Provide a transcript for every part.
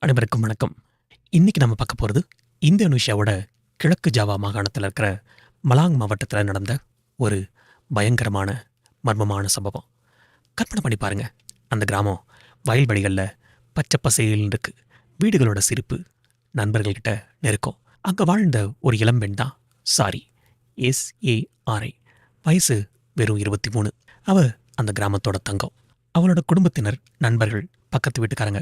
அனைவருக்கும் வணக்கம். இன்னைக்கு நம்ம பார்க்க போகிறது இந்தோனேஷியாவோட கிழக்கு ஜாவா மாகாணத்தில் இருக்கிற மலாங் மாவட்டத்தில் நடந்த ஒரு பயங்கரமான மர்மமான சம்பவம். கற்பனை பண்ணி பாருங்க, அந்த கிராமம் வயல்வெளிகளில் பச்சை பசையில் இருக்கு. வீடுகளோட சிரிப்பு, நண்பர்கள்கிட்ட நெருக்கம். அங்கே வாழ்ந்த ஒரு இளம்பெண் தான் சாரி. SARI. வயசு வெறும் 23. அவ அந்த கிராமத்தோட தங்கம். அவளோட குடும்பத்தினர், நண்பர்கள், பக்கத்து வீட்டுக்காரங்க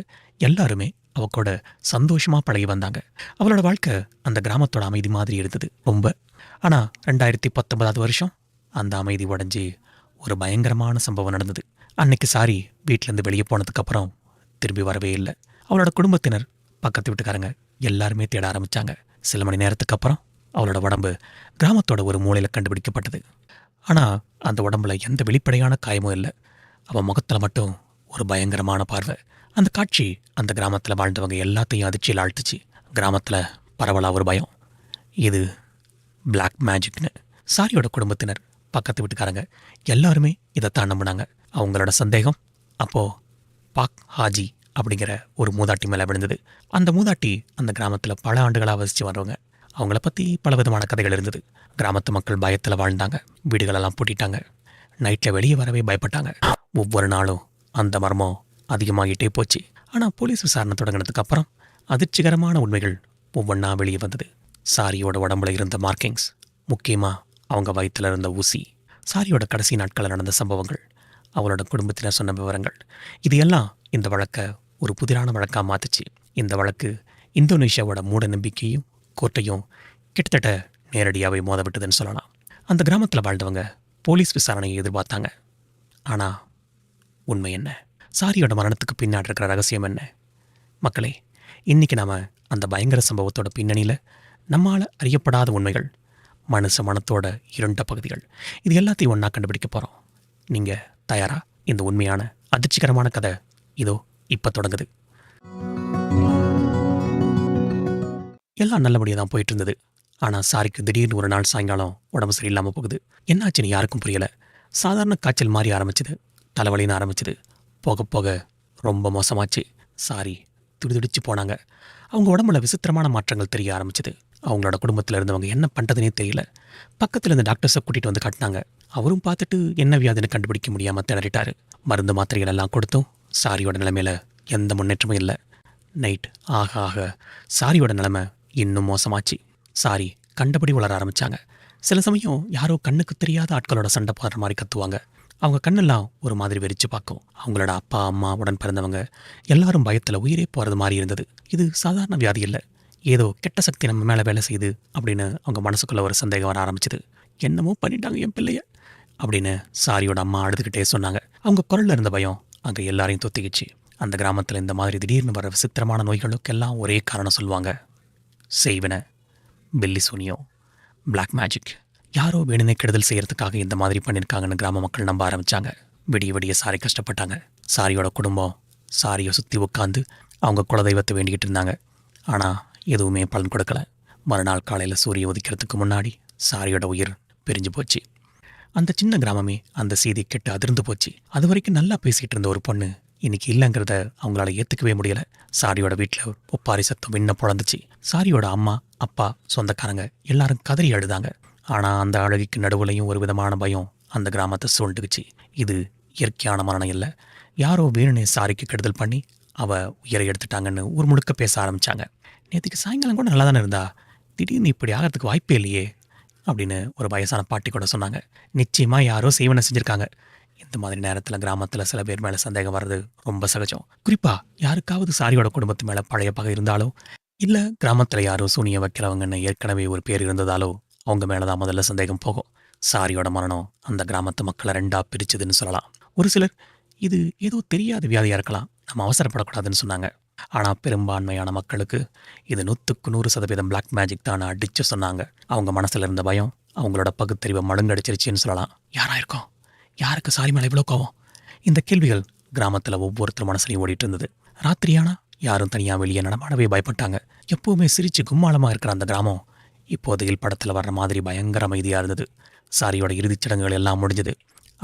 எல்லாருமே அவ கூட சந்தோஷமா பழகி வந்தாங்க. அவளோட வாழ்க்கை அந்த கிராமத்தோட அமைதி மாதிரி இருந்தது ரொம்ப. ஆனா 2019 வருஷம் அந்த அமைதி உடைஞ்சு ஒரு பயங்கரமான சம்பவம் நடந்தது. அன்னைக்கு சாரி வீட்டிலேருந்து வெளியே போனதுக்கு அப்புறம் திரும்பி வரவே இல்லை. அவளோட குடும்பத்தினர், பக்கத்து வீட்டுக்காரங்க எல்லாருமே தேட ஆரம்பிச்சாங்க. சில மணி நேரத்துக்கு அப்புறம் அவளோட உடம்பு கிராமத்தோட ஒரு மூலையில் கண்டுபிடிக்கப்பட்டது. ஆனா அந்த உடம்புல எந்த வெளிப்படையான காயமும் இல்லை. அவன் முகத்தில் மட்டும் ஒரு பயங்கரமான பார்வை. அந்த காட்சி அந்த கிராமத்தில் வாழ்ந்தவங்க எல்லாத்தையும் அதிர்ச்சியில் ஆழ்த்துச்சு. கிராமத்தில் பரவலாக ஒரு பயம், இது பிளாக் மேஜிக்னு. சாரியோட குடும்பத்தினர், பக்கத்து வீட்டுக்காரங்க எல்லாருமே இதைத்தான் நம்பினாங்க. அவங்களோட சந்தேகம் அப்போது பாக் ஹாஜி அப்படிங்கிற ஒரு மூதாட்டி மேலே விழுந்தது. அந்த மூதாட்டி அந்த கிராமத்தில் பல ஆண்டுகளாக வசித்து வர்றவங்க. அவங்கள பற்றி பல விதமான கதைகள் இருந்தது. கிராமத்து மக்கள் பயத்தில் வாழ்ந்தாங்க. வீடுகளெல்லாம் பூட்டிட்டாங்க. நைட்டில் வெளியே வரவே பயப்பட்டாங்க. ஒவ்வொரு நாளும் அந்த மர்மம் அதிகமாகிட்டே போச்சு. ஆனால் போலீஸ் விசாரணை தொடங்கினதுக்கு அப்புறம் அதிர்ச்சிகரமான உண்மைகள் ஒவ்வொன்றா வெளியே வந்தது. சாரியோட உடம்புல இருந்த மார்க்கிங்ஸ், முக்கியமாக அவங்க வயிற்றில் இருந்த ஊசி, சாரியோட கடைசி நாட்களில் நடந்த சம்பவங்கள், அவளோட குடும்பத்தினர் சொன்ன விவரங்கள், இது எல்லாம் இந்த வழக்கை ஒரு புதிரான வழக்காக மாற்றுச்சு. இந்த வழக்கு இந்தோனேஷியாவோட மூட நம்பிக்கையும் கோர்ட்டையும் கிட்டத்தட்ட நேரடியாகவே மோத விட்டதுன்னு சொல்லலாம். அந்த கிராமத்தில் வாழ்ந்தவங்க போலீஸ் விசாரணையை எதிர்பார்த்தாங்க. ஆனால் உண்மை என்ன? சாரியோட மரணத்துக்கு பின்னாடி இருக்கிற ரகசியம் என்ன? மக்களே, இன்றைக்கி நாம் அந்த பயங்கர சம்பவத்தோட பின்னணியில் நம்மால் அறியப்படாத உண்மைகள், மனுஷ மனத்தோட இருண்ட பகுதிகள், இது எல்லாத்தையும் ஒன்றா கண்டுபிடிக்க போகிறோம். நீங்கள் தயாரா? இந்த உண்மையான அதிர்ச்சிகரமான கதை இதோ இப்போ தொடங்குது. எல்லாம் நல்லபடியாக தான் போயிட்டு இருந்தது. ஆனால் சாரிக்கு திடீர்னு ஒரு நாள் சாயங்காலம் உடம்பு சரியில்லாமல் போகுது. என்னாச்சுன்னு யாருக்கும் புரியலை. சாதாரண காய்ச்சல் மாதிரி ஆரம்பிச்சுது, தலைவலின்னு ஆரம்பிச்சுது. போக போக ரொம்ப மோசமாச்சு. சாரி துடிதுடிச்சு போனாங்க. அவங்க உடம்புல விசித்திரமான மாற்றங்கள் தெரிய ஆரம்பிச்சுது. அவங்களோட குடும்பத்தில் இருந்தவங்க என்ன பண்ணுறதுனே தெரியல. பக்கத்தில் இருந்த டாக்டர்ஸை கூட்டிகிட்டு வந்து காட்டினாங்க. அவரும் பார்த்துட்டு என்ன வியாதின்னு கண்டுபிடிக்க முடியாமல் திணறிட்டார். மருந்து மாத்திரைகள் எல்லாம் கொடுத்தும் சாரியோட நிலைமையில் எந்த முன்னேற்றமும் இல்லை. நைட் ஆக ஆக சாரியோட நிலைமை இன்னும் மோசமாச்சு. சாரி கண்டபடி வளர ஆரம்பித்தாங்க. சில சமயம் யாரோ கண்ணுக்கு தெரியாத ஆட்களோட சண்டை போடுற மாதிரி கத்துவாங்க. அவங்க கண்ணெல்லாம் ஒரு மாதிரி வெறிச்சு பார்க்கும். அவங்களோட அப்பா, அம்மா, உடன் பிறந்தவங்க எல்லாரும் பயத்தில் உயிரே போகிறது மாதிரி இருந்தது. இது சாதாரண வியாதி இல்லை, ஏதோ கெட்ட சக்தி நம்ம மேலே வேலை செய்யுது அப்படின்னு அவங்க மனசுக்குள்ளே ஒரு சந்தேகம் வர ஆரம்பிச்சுது. என்னமோ பண்ணிட்டாங்க என் பிள்ளைய அப்படின்னு சாரியோட அம்மா அழுதுகிட்டே சொன்னாங்க. அவங்க குரலில் இருந்த பயம் அங்கே எல்லாரையும் தொத்திக்கிச்சு. அந்த கிராமத்தில் இந்த மாதிரி திடீர்னு வர விசித்திரமான நோய்களுக்கெல்லாம் ஒரே காரணம் சொல்லுவாங்க: செய்வினை, பில்லி சூனியம், பிளாக் மேஜிக். யாரோ வேணுனே கெடுதல் செய்கிறதுக்காக இந்த மாதிரி பண்ணியிருக்காங்கன்னு கிராம மக்கள் நம்ப ஆரம்பித்தாங்க. விடிய விடிய சாரி கஷ்டப்பட்டாங்க. சாரியோட குடும்பம் சாரியை சுற்றி உட்காந்து அவங்க குலதெய்வத்தை வேண்டிக்கிட்டு இருந்தாங்க. ஆனால் எதுவுமே பலன் கொடுக்கல. மறுநாள் காலையில் சூரிய உதிக்கிறதுக்கு முன்னாடி சாரியோட உயிர் பிரிஞ்சு போச்சு. அந்த சின்ன கிராமமே அந்த செய்தி கேட்டு அதிர்ந்து போச்சு. அது வரைக்கும் நல்லா பேசிகிட்டு இருந்த ஒரு பொண்ணு இன்னைக்கு இல்லைங்கிறத அவங்களால ஏற்றுக்கவே முடியலை. சாரியோட வீட்டில் ஒப்பாரி சத்தம் விண்ண பொழந்துச்சு. சாரியோட அம்மா, அப்பா, சொந்தக்காரங்க எல்லாரும் கதறி அழுதாங்க. ஆனால் அந்த அழகிக்கு நடுவுலையும் ஒரு விதமான பயம் அந்த கிராமத்தை சூழ்ந்துக்குச்சு. இது இயற்கையான மரணம் இல்லை, யாரோ வேணுனே சாரிக்கு கெடுதல் பண்ணி அவள் உயிரை எடுத்துட்டாங்கன்னு ஊர் முழுக்க பேச ஆரம்பித்தாங்க. நேற்றுக்கு சாயங்காலம் கூட நல்லா தானே இருந்தா, திடீர்னு இப்படி ஆகிறதுக்கு வாய்ப்பே இல்லையே அப்படின்னு ஒரு வயசான பாட்டி கூட சொன்னாங்க. நிச்சயமாக யாரோ செய்வனை செஞ்சுருக்காங்க. இந்த மாதிரி நேரத்தில் கிராமத்தில் சில பேர் மேலே சந்தேகம் வர்றது ரொம்ப சகஜம். குறிப்பாக யாருக்காவது சாரியோட குடும்பத்து மேலே பழைய பகை இருந்தாலோ, இல்லை கிராமத்தில் யாரோ சூனியம் வைக்கிறவங்கன்னு ஏற்கனவே ஒரு பேர் இருந்ததாலோ அவங்க மேலே தான் முதல்ல சந்தேகம் போகும். சாரியோட மரணம் அந்த கிராமத்து மக்களை ரெண்டாக பிரிச்சுதுன்னு சொல்லலாம். ஒரு சிலர் இது ஏதோ தெரியாத வியாதியாக இருக்கலாம், நம்ம அவசரப்படக்கூடாதுன்னு சொன்னாங்க. ஆனால் பெரும்பான்மையான மக்களுக்கு இது 100% பிளாக் மேஜிக் தான் அடித்து சொன்னாங்க. அவங்க மனசில் இருந்த பயம் அவங்களோட பகுத்தறிவை மழுங்கடிச்சிருச்சுன்னு சொல்லலாம். யாராக இருக்கோம்? யாருக்கு சாரி மேலே இவ்வளோ கோவம்? இந்த கேள்விகள் கிராமத்தில் ஒவ்வொருத்தர் மனசுலையும் ஓடிட்டு இருந்தது. ராத்திரியானா யாரும் தனியாக வெளியே நடமாடவே பயப்பட்டாங்க. எப்போவுமே சிரித்து கும்மாளமாக இருக்கிற அந்த கிராமம் இப்போதையில் படத்தில் வர்ற மாதிரி பயங்கர அமைதியாக இருந்தது. சாரியோட இறுதிச் சடங்குகள் எல்லாம் முடிஞ்சது.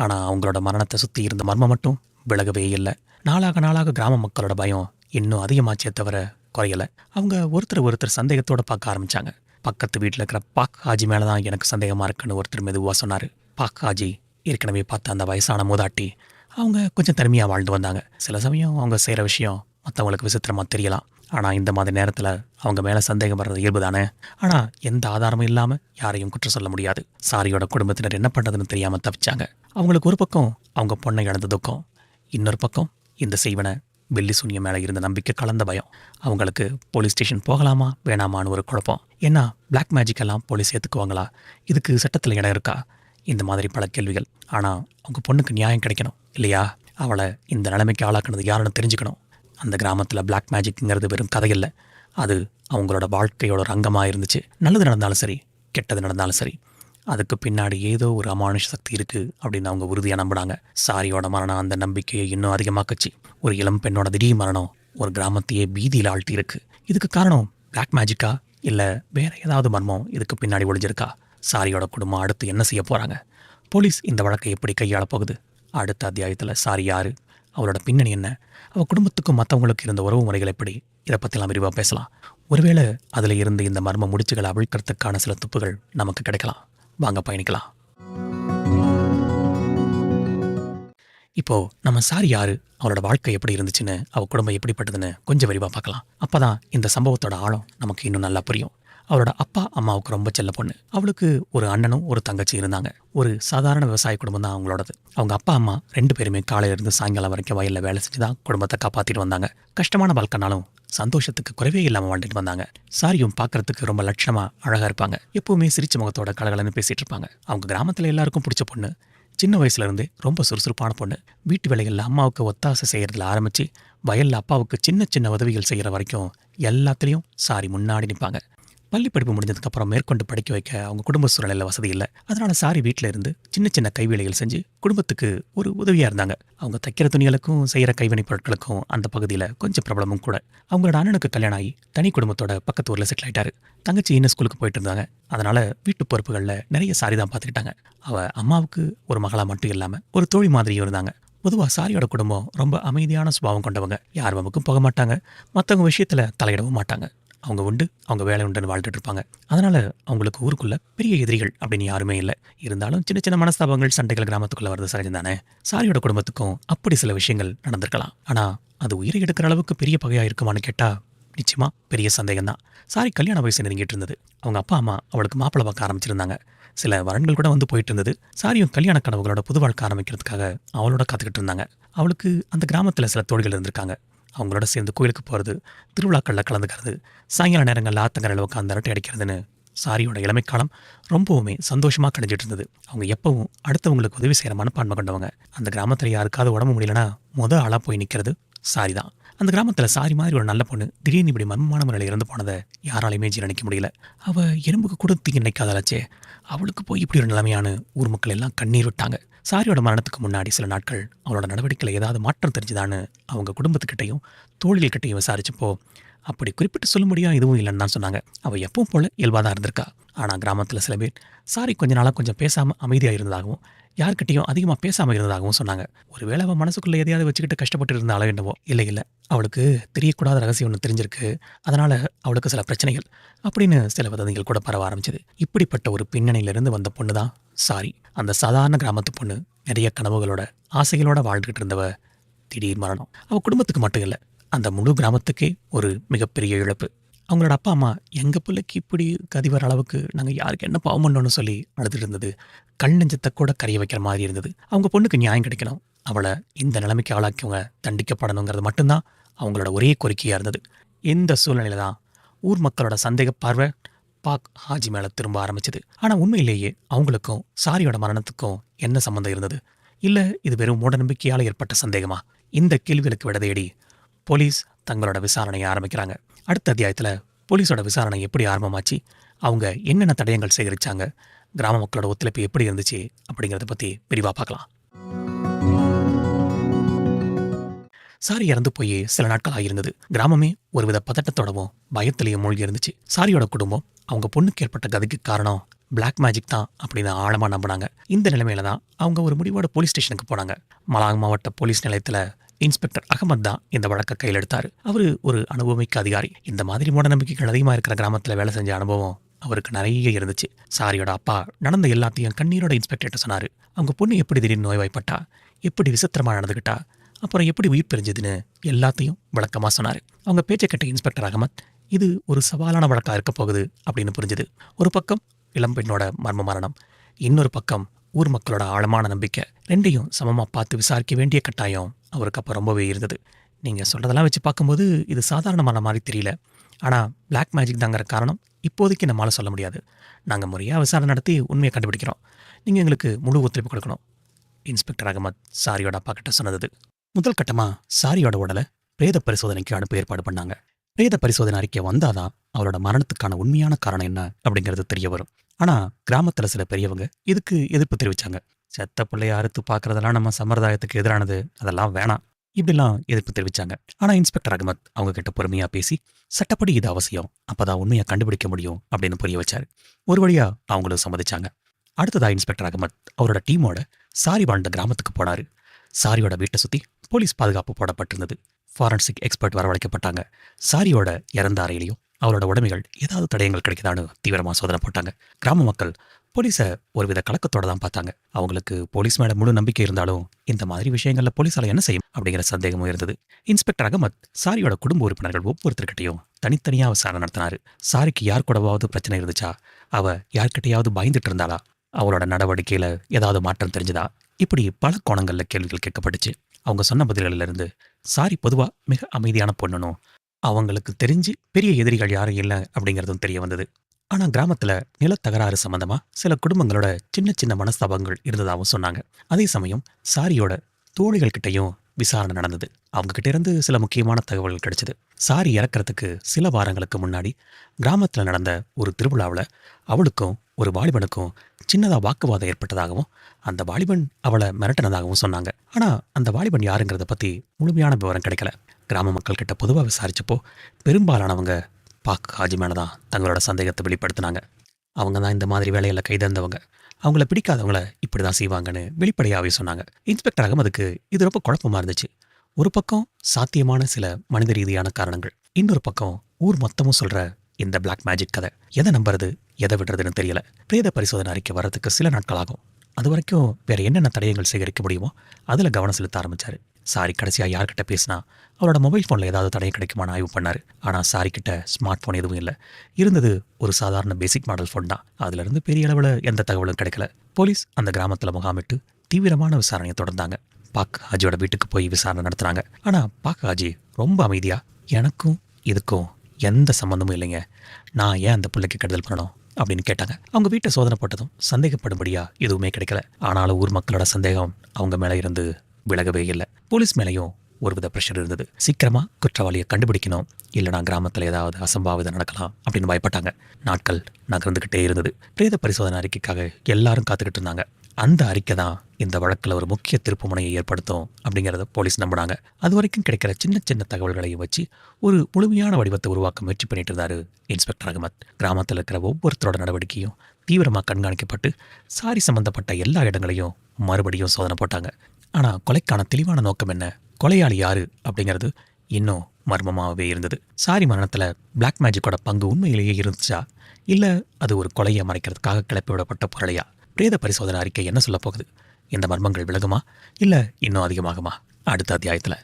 ஆனால் அவங்களோட மரணத்தை சுற்றி இருந்த மர்மம் மட்டும் விலகவே இல்லை. நாளாக நாளாக கிராம மக்களோட பயம் இன்னும் அதிகமாச்சே தவிர குறையல. அவங்க ஒருத்தர் சந்தேகத்தோட பார்க்க ஆரம்பிச்சாங்க. பக்கத்து வீட்டில் இருக்கிற பாக் ஹாஜி மேலே தான் எனக்கு சந்தேகமாக இருக்குன்னு ஒருத்தர் மெதுவாக சொன்னார். பாக் ஹாஜி ஏற்கனவே பார்த்த அந்த வயசான மூதாட்டி. அவங்க கொஞ்சம் தனிமையாக வாழ்ந்து வந்தாங்க. சில சமயம் அவங்க செய்கிற விஷயம் மற்றவங்களுக்கு விசித்திரமாக தெரியலாம். ஆனால் இந்த மாதிரி நேரத்தில் அவங்க மேலே சந்தேகம் வர்றது இயல்பு தானே. ஆனால் எந்த ஆதாரமும் இல்லாமல் யாரையும் குற்றம் சொல்ல முடியாது. சாரியோட குடும்பத்தினர் என்ன பண்ணுறதுன்னு தெரியாமல் தவிச்சாங்க. அவங்களுக்கு ஒரு பக்கம் அவங்க பொண்ணை இழந்த துக்கம், இன்னொரு பக்கம் இந்த செய்வனை வெள்ளி சூன்யம் மேலே இருந்த நம்பிக்கை கலந்த பயம். அவங்களுக்கு போலீஸ் ஸ்டேஷன் போகலாமா வேணாமான்னு ஒரு குழப்பம். ஏன்னா பிளாக் மேஜிக் எல்லாம் போலீஸ் ஏற்றுக்குவாங்களா? இதுக்கு சட்டத்தில் இடம் இருக்கா? இந்த மாதிரி பல கேள்விகள். ஆனால் அவங்க பொண்ணுக்கு நியாயம் கிடைக்கணும் இல்லையா? அவளை இந்த நிலைமைக்கு ஆளாக்குனது யாருன்னு தெரிஞ்சுக்கணும். அந்த கிராமத்தில் பிளாக் மேஜிக்ங்கிறது வெறும் கதை இல்லை, அது அவங்களோட வாழ்க்கையோட ஒரு அங்கமாக இருந்துச்சு. நல்லது நடந்தாலும் சரி, கெட்டது நடந்தாலும் சரி, அதுக்கு பின்னாடி ஏதோ ஒரு அமானுஷ சக்தி இருக்குது அப்படின்னு அவங்க உறுதியாக நம்பினாங்க. சாரியோட மரணம் அந்த நம்பிக்கையை இன்னும் அதிகமாக்குச்சு. ஒரு இளம் பெண்ணோட திடீர் மரணம் ஒரு கிராமத்தையே பீதியில் ஆழ்த்தி இருக்கு. இதுக்கு காரணம் பிளாக் மேஜிக்கா இல்லை வேற ஏதாவது மர்மம் இதுக்கு பின்னாடி ஒளிஞ்சிருக்கா? சாரியோட குடும்பம் அடுத்து என்ன செய்ய போகிறாங்க? போலீஸ் இந்த வழக்கை எப்படி கையாள போகுது? அடுத்த அத்தியாயத்தில் சாரி யாரு, அவளோட பின்னணி என்ன, அவள் குடும்பத்துக்கும் மற்றவங்களுக்கு இருந்த உறவு முறைகள் எப்படி, இதை பற்றிலாம் விரிவாக பேசலாம். ஒருவேளை அதில் இருந்து இந்த மர்ம முடிச்சுகளை அவிழ்க்கிறதுக்கான சில துப்புகள் நமக்கு கிடைக்கலாம். வாங்க பயணிக்கலாம். இப்போ நம்ம சாரி யாரு, அவளோட வாழ்க்கை எப்படி இருந்துச்சுன்னு, அவள் குடும்பம் எப்படிப்பட்டதுன்னு கொஞ்சம் விரிவாக பார்க்கலாம். அப்போதான் இந்த சம்பவத்தோட ஆழம் நமக்கு இன்னும் நல்லா புரியும். அவளோட அப்பா அம்மாவுக்கு ரொம்ப செல்ல பொண்ணு. அவளுக்கு ஒரு அண்ணனும் ஒரு தங்கச்சி இருந்தாங்க. ஒரு சாதாரண விவசாய குடும்பம் தான் அவங்களோடது. அவங்க அப்பா அம்மா 2 பேருமே காலையிலிருந்து சாயங்காலம் வரைக்கும் வயலில் வேலை செஞ்சு தான் குடும்பத்தை காப்பாற்றிட்டு வந்தாங்க. கஷ்டமான வாழ்க்கைனாலும் சந்தோஷத்துக்கு குறைவே இல்லாமல் வாழ்ந்துட்டு வந்தாங்க. சாரியும் பார்க்கறதுக்கு ரொம்ப லட்சணமாக அழகாக இருப்பாங்க. எப்பவுமே சிரிச்ச முகத்தோட கலகலன்னு பேசிகிட்டு இருப்பாங்க. அவங்க கிராமத்தில் எல்லாருக்கும் பிடிச்ச பொண்ணு. சின்ன வயசுலேருந்தே ரொம்ப சுறுசுறுப்பான பொண்ணு. வீட்டு வேலைகளில் அம்மாவுக்கு ஒத்தாசை செய்கிறதுல ஆரம்பித்து வயலில் அப்பாவுக்கு சின்ன சின்ன உதவிகள் செய்கிற வரைக்கும் எல்லாத்துலேயும் சாரி முன்னாடி நிற்பாங்க. பள்ளி படிப்பு முடிஞ்சதுக்கப்புறம் மேற்கொண்டு படிக்க வைக்க அவங்க குடும்ப சூழ்நிலையில் வசதி இல்லை. அதனால சாரி வீட்டில் இருந்து சின்ன சின்ன கைவேலைகள் செஞ்சு குடும்பத்துக்கு ஒரு உதவியாக இருந்தாங்க. அவங்க தைக்கிற துணிகளுக்கும் செய்கிற கைவினை பொருட்களுக்கும் அந்த பகுதியில் கொஞ்சம் பிரபலமும் கூட. அவங்களோட அண்ணனுக்கு கல்யாணம் ஆகி தனி குடும்பத்தோட பக்கத்து ஊரில் செட்டில் ஆயிட்டாரு. தங்கச்சி இன்னும் ஸ்கூலுக்கு போயிட்டு இருந்தாங்க. அதனால வீட்டு பொறுப்புகளில் நிறைய சாரி தான் பார்த்துக்கிட்டாங்க. அவள் அம்மாவுக்கு ஒரு மகளா மட்டும் இல்லாமல் ஒரு தோழி மாதிரியும் இருந்தாங்க. பொதுவாக சாரியோட குடும்பம் ரொம்ப அமைதியான சுபாவம் கொண்டவங்க. யார் வம்புக்கும் போக மாட்டாங்க, மற்றவங்க விஷயத்தில் தலையிடவும் மாட்டாங்க. அவங்க உண்டு, அவங்க வேலை உண்டுன்னு வாழ்ந்துட்டு இருப்பாங்க. அதனால அவங்களுக்கு ஊருக்குள்ள பெரிய எதிரிகள் அப்படின்னு யாருமே இல்லை. இருந்தாலும் சின்ன சின்ன மனஸ்தாபங்கள், சண்டைகள் கிராமத்துக்குள்ள வருது சகஜம் தானே. சாரியோட குடும்பத்துக்கும் அப்படி சில விஷயங்கள் நடந்திருக்கலாம். ஆனா அது உயிரை எடுக்கிற அளவுக்கு பெரிய பகையா இருக்குமான்னு கேட்டா நிச்சயமா பெரிய சந்தேகம் தான். சாரி கல்யாண வயசு நெருங்கிட்டு இருந்தது. அவங்க அப்பா அம்மா அவளுக்கு மாப்பிள்ளை பார்க்க ஆரம்பிச்சிருந்தாங்க. சில வரன்கள் கூட வந்து போயிட்டு இருந்தது. சாரியும் கல்யாண கனவுகளோட புது வாழ்க்கை ஆரம்பிக்கிறதுக்காக அவளோட காத்துக்கிட்டு இருந்தாங்க. அவளுக்கு அந்த கிராமத்தில் சில தோழிகள் இருந்திருக்காங்க. அவங்களோட சேர்ந்து கோயிலுக்கு போகிறது, திருவிழாக்களில் கலந்துக்கிறது, சாயங்கால நேரங்களில் ஆத்தங்கரையில் உட்காந்து அரட்டை அடிக்கிறதுன்னு சாரியோட இளமை காலம் ரொம்பவுமே சந்தோஷமாக கழிஞ்சிட்டு இருந்தது. அவங்க எப்பவும் அடுத்தவங்களுக்கு உதவி செய்கிற மனப்பான்மை கொண்டவங்க. அந்த கிராமத்தில் யாருக்காவது உடம்பு முடியலன்னா ஆளாக போய் நிற்கிறது சாரி தான். அந்த கிராமத்தில் சாரி மாதிரி ஒரு நல்ல பொண்ணு திடீர்னு இப்படி மர்மமான முறையில் இறந்து போனதை யாராலையுமே ஜீரணிக்க முடியல. அவள் எறும்புக்கு கூட தீங்கி நினைக்காதலாச்சே, அவளுக்கு போய் இப்படி ஒரு நிலைமையான ஊர் மக்கள் எல்லாம் கண்ணீர் விட்டாங்க. சாரியோட மரணத்துக்கு முன்னாடி சில நாட்கள் அவளோட நடவடிக்கையில் ஏதாவது மாற்றம் தெரிஞ்சுதான்னு அவங்க குடும்பத்துக்கிட்டையும் தோழிகள்கிட்டையும் விசாரிச்சப்போ அப்படி குறிப்பிட்டு சொல்ல முடியும் எதுவும் இல்லைன்னு தான் சொன்னாங்க. அவள் எப்பவும் போல இயல்பாக தான் இருந்திருக்கா. ஆனால் கிராமத்தில் சில பேர் சாரி கொஞ்ச நாளாக கொஞ்சம் பேசாமல் அமைதியாக இருந்ததாகவும் யார்கிட்டையும் அதிகமாக பேசாமல் இருந்ததாகவும் சொன்னாங்க. ஒருவேளை அவள் மனசுக்குள்ளே எதையாவது வச்சுக்கிட்டு கஷ்டப்பட்டு இருந்தாலும் என்னவோ. இல்லை அவளுக்கு தெரியக்கூடாத ரகசியம் ஒன்று தெரிஞ்சிருக்கு, அதனால் அவளுக்கு சில பிரச்சனைகள் அப்படின்னு சில வதந்திகள் கூட பரவ ஆரம்பிச்சது. இப்படிப்பட்ட ஒரு பின்னணியிலிருந்து வந்த பொண்ணு தான் சாரி. அந்த சாதாரண கிராமத்து பொண்ணு நிறைய கனவுகளோட ஆசைகளோட வாழ்ந்துகிட்டு இருந்தவ திடீர் மரணம். அவள் குடும்பத்துக்கு மட்டும் இல்லை, அந்த முழு கிராமத்துக்கே ஒரு மிகப்பெரிய இழப்பு. அவங்களோட அப்பா அம்மா எங்கள் பிள்ளைக்கு இப்படி கதி வர அளவுக்கு நாங்கள் யாருக்கு என்ன பாவம் பண்ணோன்னு சொல்லி அழுதுட்டு இருந்தது. கண் நெஞ்சத்தை கூட கரைய வைக்கிற மாதிரி இருந்தது. அவங்க பொண்ணுக்கு நியாயம் கிடைக்கணும், அவளை இந்த நிலைமைக்கு ஆளாக்கியவங்க தண்டிக்கப்படணுங்கிறது மட்டும்தான் அவங்களோட ஒரே கோரிக்கையாக இருந்தது. இந்த சூழ்நிலையில தான் ஊர் மக்களோட சந்தேக பார்வை பாக் ஹாஜி மேலே திரும்ப ஆரம்பிச்சது. ஆனால் உண்மையிலேயே அவங்களுக்கும் சாரியோட மரணத்துக்கும் என்ன சம்மந்தம் இருந்தது? இல்லை இது வெறும் மூட நம்பிக்கையால் ஏற்பட்ட சந்தேகமா? இந்த கேள்விகளுக்கு விட தேடி போலீஸ் தங்களோட விசாரணையை ஆரம்பிக்கிறாங்க. அடுத்த அத்தியாயத்தில் போலீஸோட விசாரணை எப்படி ஆரம்பமாச்சு, அவங்க என்னென்ன தடயங்கள் சேகரித்தாங்க, கிராம மக்களோட ஒத்துழைப்பு எப்படி இருந்துச்சு அப்படிங்கிறத பற்றி விரிவாக பார்க்கலாம். சாரி இறந்து போய் சில நாட்கள் ஆகியிருந்தது. கிராமமே ஒருவித பதட்டத்தோடவும் பயத்திலையும் மூழ்கி இருந்துச்சு. சாரியோட குடும்பம் அவங்க பொண்ணுக்கு ஏற்பட்ட கதிக்கு காரணம் பிளாக் மேஜிக் தான் அப்படின்னு ஆழமாக நம்பினாங்க. இந்த நிலைமையில தான் அவங்க ஒரு முடிவோட போலீஸ் ஸ்டேஷனுக்கு போனாங்க. மலாங் மாவட்ட போலீஸ் நிலையத்தில் இன்ஸ்பெக்டர் அகமத் தான் இந்த வழக்கை கையில் எடுத்தாரு. அவரு ஒரு அனுபவமிக்க அதிகாரி. இந்த மாதிரி மூட நம்பிக்கைகள் அதிகமா இருக்கிற கிராமத்துல வேலை செஞ்ச அனுபவம் அவருக்கு நிறைய இருந்துச்சு. சாரியோட அப்பா நடந்த எல்லாத்தையும் கண்ணீரோட இன்ஸ்பெக்டர்கிட்ட சொன்னாரு. அவங்க பொண்ணு எப்படி திடீர்னு நோய்வாய்ப்பட்டா, எப்படி விசித்திரமா நடந்துக்கிட்டா, அப்புறம் எப்படி உயிர் பிரிஞ்சதுன்னு எல்லாத்தையும் விளக்கமா சொன்னாரு. அவங்க பேச்சை கேட்ட இன்ஸ்பெக்டர் அகமத், இது ஒரு சவாலான வழக்கா இருக்க போகுது அப்படின்னு புரிஞ்சுது. ஒரு பக்கம் இளம்பெண்ணோட மர்ம மரணம், இன்னொரு பக்கம் ஊர் மக்களோட ஆழமான நம்பிக்கை. ரெண்டையும் சமமா பார்த்து விசாரிக்க வேண்டிய கட்டாயம் அவருக்கு அப்போ ரொம்பவே இருந்தது. நீங்க சொல்றதெல்லாம் வச்சு பார்க்கும்போது இது சாதாரணமான மாதிரி தெரியல. ஆனா பிளாக் மேஜிக் தாங்கிற காரணம் இப்போதைக்கு நம்மளால சொல்ல முடியாது. நாங்க முறையா விசாரணை நடத்தி உண்மையை கண்டுபிடிக்கிறோம். நீங்க எங்களுக்கு முழு ஒத்துழைப்பு கொடுக்கணும். இன்ஸ்பெக்டர் அகமத் சாரியோட அப்பா கிட்ட சொன்னது. முதல் கட்டமா சாரியோட உடலை பிரேத பரிசோதனைக்கு அனுப்ப ஏற்பாடு பண்ணாங்க. பிரேத பரிசோதனை அறிக்கை வந்தாதான் அவளோட மரணத்துக்கான உண்மையான காரணம் என்ன அப்படிங்கிறது தெரிய வரும். ஆனா கிராமத்துல சில பெரியவங்க இதுக்கு எதிர்ப்பு தெரிவிச்சாங்க. செத்த பிள்ளைய அறுத்து பார்க்கறதெல்லாம் நம்ம சம்பிரதாயத்துக்கு எதிரானது, அதெல்லாம் வேணாம், இப்படிலாம் எதிர்ப்பு தெரிவிச்சாங்க. ஆனா இன்ஸ்பெக்டர் அகமத் அவங்க கிட்ட பொறுமையா பேசி சட்டப்படி இது அவசியம், அப்பதான் உண்மையை கண்டுபிடிக்க முடியும் அப்படின்னு புரிய வச்சாரு. ஒரு வழியா அவங்களும் சம்மதிச்சாங்க. அடுத்ததா இன்ஸ்பெக்டர் அகமத் அவரோட டீமோட சாரி வாழ்ந்த கிராமத்துக்கு போனாரு. சாரியோட வீட்டை சுத்தி போலீஸ் பாதுகாப்பு போடப்பட்டிருந்தது. Forensic expert வரவழைக்கப்பட்டாங்க. சாரியோட இறந்த அறையிலையும் அவரோட உடைமைகள் ஏதாவது தடயங்கள் கிடைக்குதான்னு தீவிரமா சோதனை போட்டாங்க. கிராம மக்கள் போலீஸை ஒருவித கலக்கத்தோட தான் பார்த்தாங்க. அவங்களுக்கு போலீஸ் மேல முழு நம்பிக்கை இருந்தாலும் இந்த மாதிரி விஷயங்கள்ல போலீஸால என்ன செய்யும் அப்படிங்கிற சந்தேகமும் இருந்தது. இன்ஸ்பெக்டர் அகமத் சாரியோட குடும்ப உறுப்பினர்கள் ஒவ்வொருத்தர்கிட்டையும் தனித்தனியா விசாரணை நடத்தினாரு. சாரிக்கு யார் கூடவாவது பிரச்சனை இருந்துச்சா, அவ யார்கிட்டையாவது பயந்துட்டு இருந்தாளா, அவளோட நடவடிக்கையில ஏதாவது மாற்றம் தெரிஞ்சதா, இப்படி பல கோணங்கள்ல கேள்விகள் கேட்கப்பட்டுச்சு. அவங்க சொன்ன பதில்களில இருந்து சாரி பொதுவா மிக அமைதியான பொண்ணுனும் அவங்களுக்கு தெரிஞ்சு பெரிய எதிரிகள் யாரும் இல்லை அப்படிங்கிறதும் தெரிய வந்தது. ஆனா கிராமத்துல நிலத்தகராறு சம்பந்தமா சில குடும்பங்களோட சின்ன சின்ன மனஸ்தாபங்கள் இருந்ததாகவும் சொன்னாங்க. அதே சமயம் சாரியோட தோழிகள் கிட்டையும் விசாரணை நடந்தது. அவங்க கிட்ட இருந்து சில முக்கியமான தகவல்கள் கிடைச்சது. சாரி இறக்கறதுக்கு சில வாரங்களுக்கு முன்னாடி கிராமத்துல நடந்த ஒரு திருவிழாவில் அவளுக்கும் ஒரு வாலிபனுக்கும் சின்னதா வாக்குவாதம் ஏற்பட்டதாகவும் அந்த வாலிபன் அவளை மிரட்டினதாகவும் சொன்னாங்க. ஆனா அந்த வாலிபன் யாருங்கிறத பத்தி முழுமையான விவரம் கிடைக்கல. கிராம மக்கள் கிட்ட பொதுவாக விசாரிச்சப்போ பெரும்பாலானவங்க பாக் ஹாஜி மேலதான் தங்களோட சந்தேகத்தை வெளிப்படுத்தினாங்க. அவங்க தான் இந்த மாதிரி வேலையில கைதந்தவங்க, அவங்கள பிடிக்காதவங்கள இப்படிதான் செய்வாங்கன்னு வெளிப்படையாவே சொன்னாங்க. இன்ஸ்பெக்டர் அகமதுக்கு இது ரொம்ப குழப்பமா இருந்துச்சு. ஒரு பக்கம் சாத்தியமான சில மனித ரீதியான காரணங்கள், இன்னொரு பக்கம் ஊர் மொத்தமும் சொல்ற இந்த பிளாக் மேஜிக் கதை. எதை நம்புறது எதை விடுறதுன்னு தெரியல. பிரேத பரிசோதனை அறிக்கை வர்றதுக்கு சில நாட்கள் ஆகும். அது வரைக்கும் வேற என்னென்ன தடயங்கள் சேகரிக்க முடியுமோ அதுல கவனம் செலுத்த ஆரம்பிச்சாரு. சாரி கடைசியா யார்கிட்ட பேசினா அவரோட மொபைல் ஃபோன்ல ஏதாவது தடயம் கிடைக்குமான்னு ஆய்வு பண்ணாரு. ஆனா சாரி கிட்ட ஸ்மார்ட் ஃபோன் எதுவும் இல்லை. இருந்தது ஒரு சாதாரண பேசிக் மாடல் ஃபோன் தான். அதுல இருந்து பெரிய அளவுல எந்த தகவலும் கிடைக்கல. போலீஸ் அந்த கிராமத்துல முகாமிட்டு தீவிரமான விசாரணையை தொடர்ந்தாங்க. பாக் ஹாஜியோட வீட்டுக்கு போய் விசாரணை நடத்துறாங்க. ஆனா பாக் ஹாஜி ரொம்ப அமைதியா, எனக்கும் இதுக்கும் எந்த சம்பந்தமும் இல்லைங்க, நான் ஏன் அந்த பிள்ளைக்கு கெடுதல் பண்ணணும் அப்படின்னு கேட்டாங்க. அவங்க வீட்டை சோதனை போட்டதும் சந்தேகப்படும்படியா எதுவுமே கிடைக்கல. ஆனாலும் ஊர் மக்களோட சந்தேகம் அவங்க மேல இருந்து விலகவே இல்லை. போலீஸ் மேலேயும் ஒருவித பிரஷர் இருந்தது. சீக்கிரமா குற்றவாளியை கண்டுபிடிக்கணும், இல்லைனா கிராமத்தில் ஏதாவது அசம்பாவிதம் நடக்கலாம் அப்படின்னு பயப்பட்டாங்க. நாட்கள் நகர்ந்துகிட்டே இருந்தது. பிரேத பரிசோதனை அறிக்கைக்காக எல்லாரும் காத்துக்கிட்டு இருந்தாங்க. அந்த அறிக்கை தான் இந்த வழக்கில் ஒரு முக்கிய திருப்புமுனையை ஏற்படுத்தும் அப்படிங்கிறத போலீஸ் நம்பினாங்க. அது வரைக்கும் கிடைக்கிற சின்ன சின்ன தகவல்களையும் வச்சு ஒரு முழுமையான வடிவத்தை உருவாக்க முயற்சி பண்ணிட்டு இருந்தாரு இன்ஸ்பெக்டர் அகமத். கிராமத்தில் இருக்கிற ஒவ்வொருத்தரோட நடவடிக்கையும் தீவிரமாக கண்காணிக்கப்பட்டு சாரி சம்பந்தப்பட்ட எல்லா இடங்களையும் மறுபடியும் சோதனை போட்டாங்க. ஆனா கொலைக்கான தெளிவான நோக்கம் என்ன, கொலையாளி யாரு அப்படிங்கிறது இன்னும் மர்மமாகவே இருந்தது. சாரி மரணத்துல பிளாக் மேஜிக்கோட பங்கு உண்மையிலேயே இருந்துச்சா, இல்ல அது ஒரு கொலையை மறைக்கிறதுக்காக கிளப்பி விடப்பட்ட பொருளையா? பிரேத பரிசோதனை அறிக்கை என்ன சொல்ல போகுது? இந்த மர்மங்கள் விலகுமா இல்ல இன்னும் அதிகமாகுமா? அடுத்த அத்தியாயத்துல.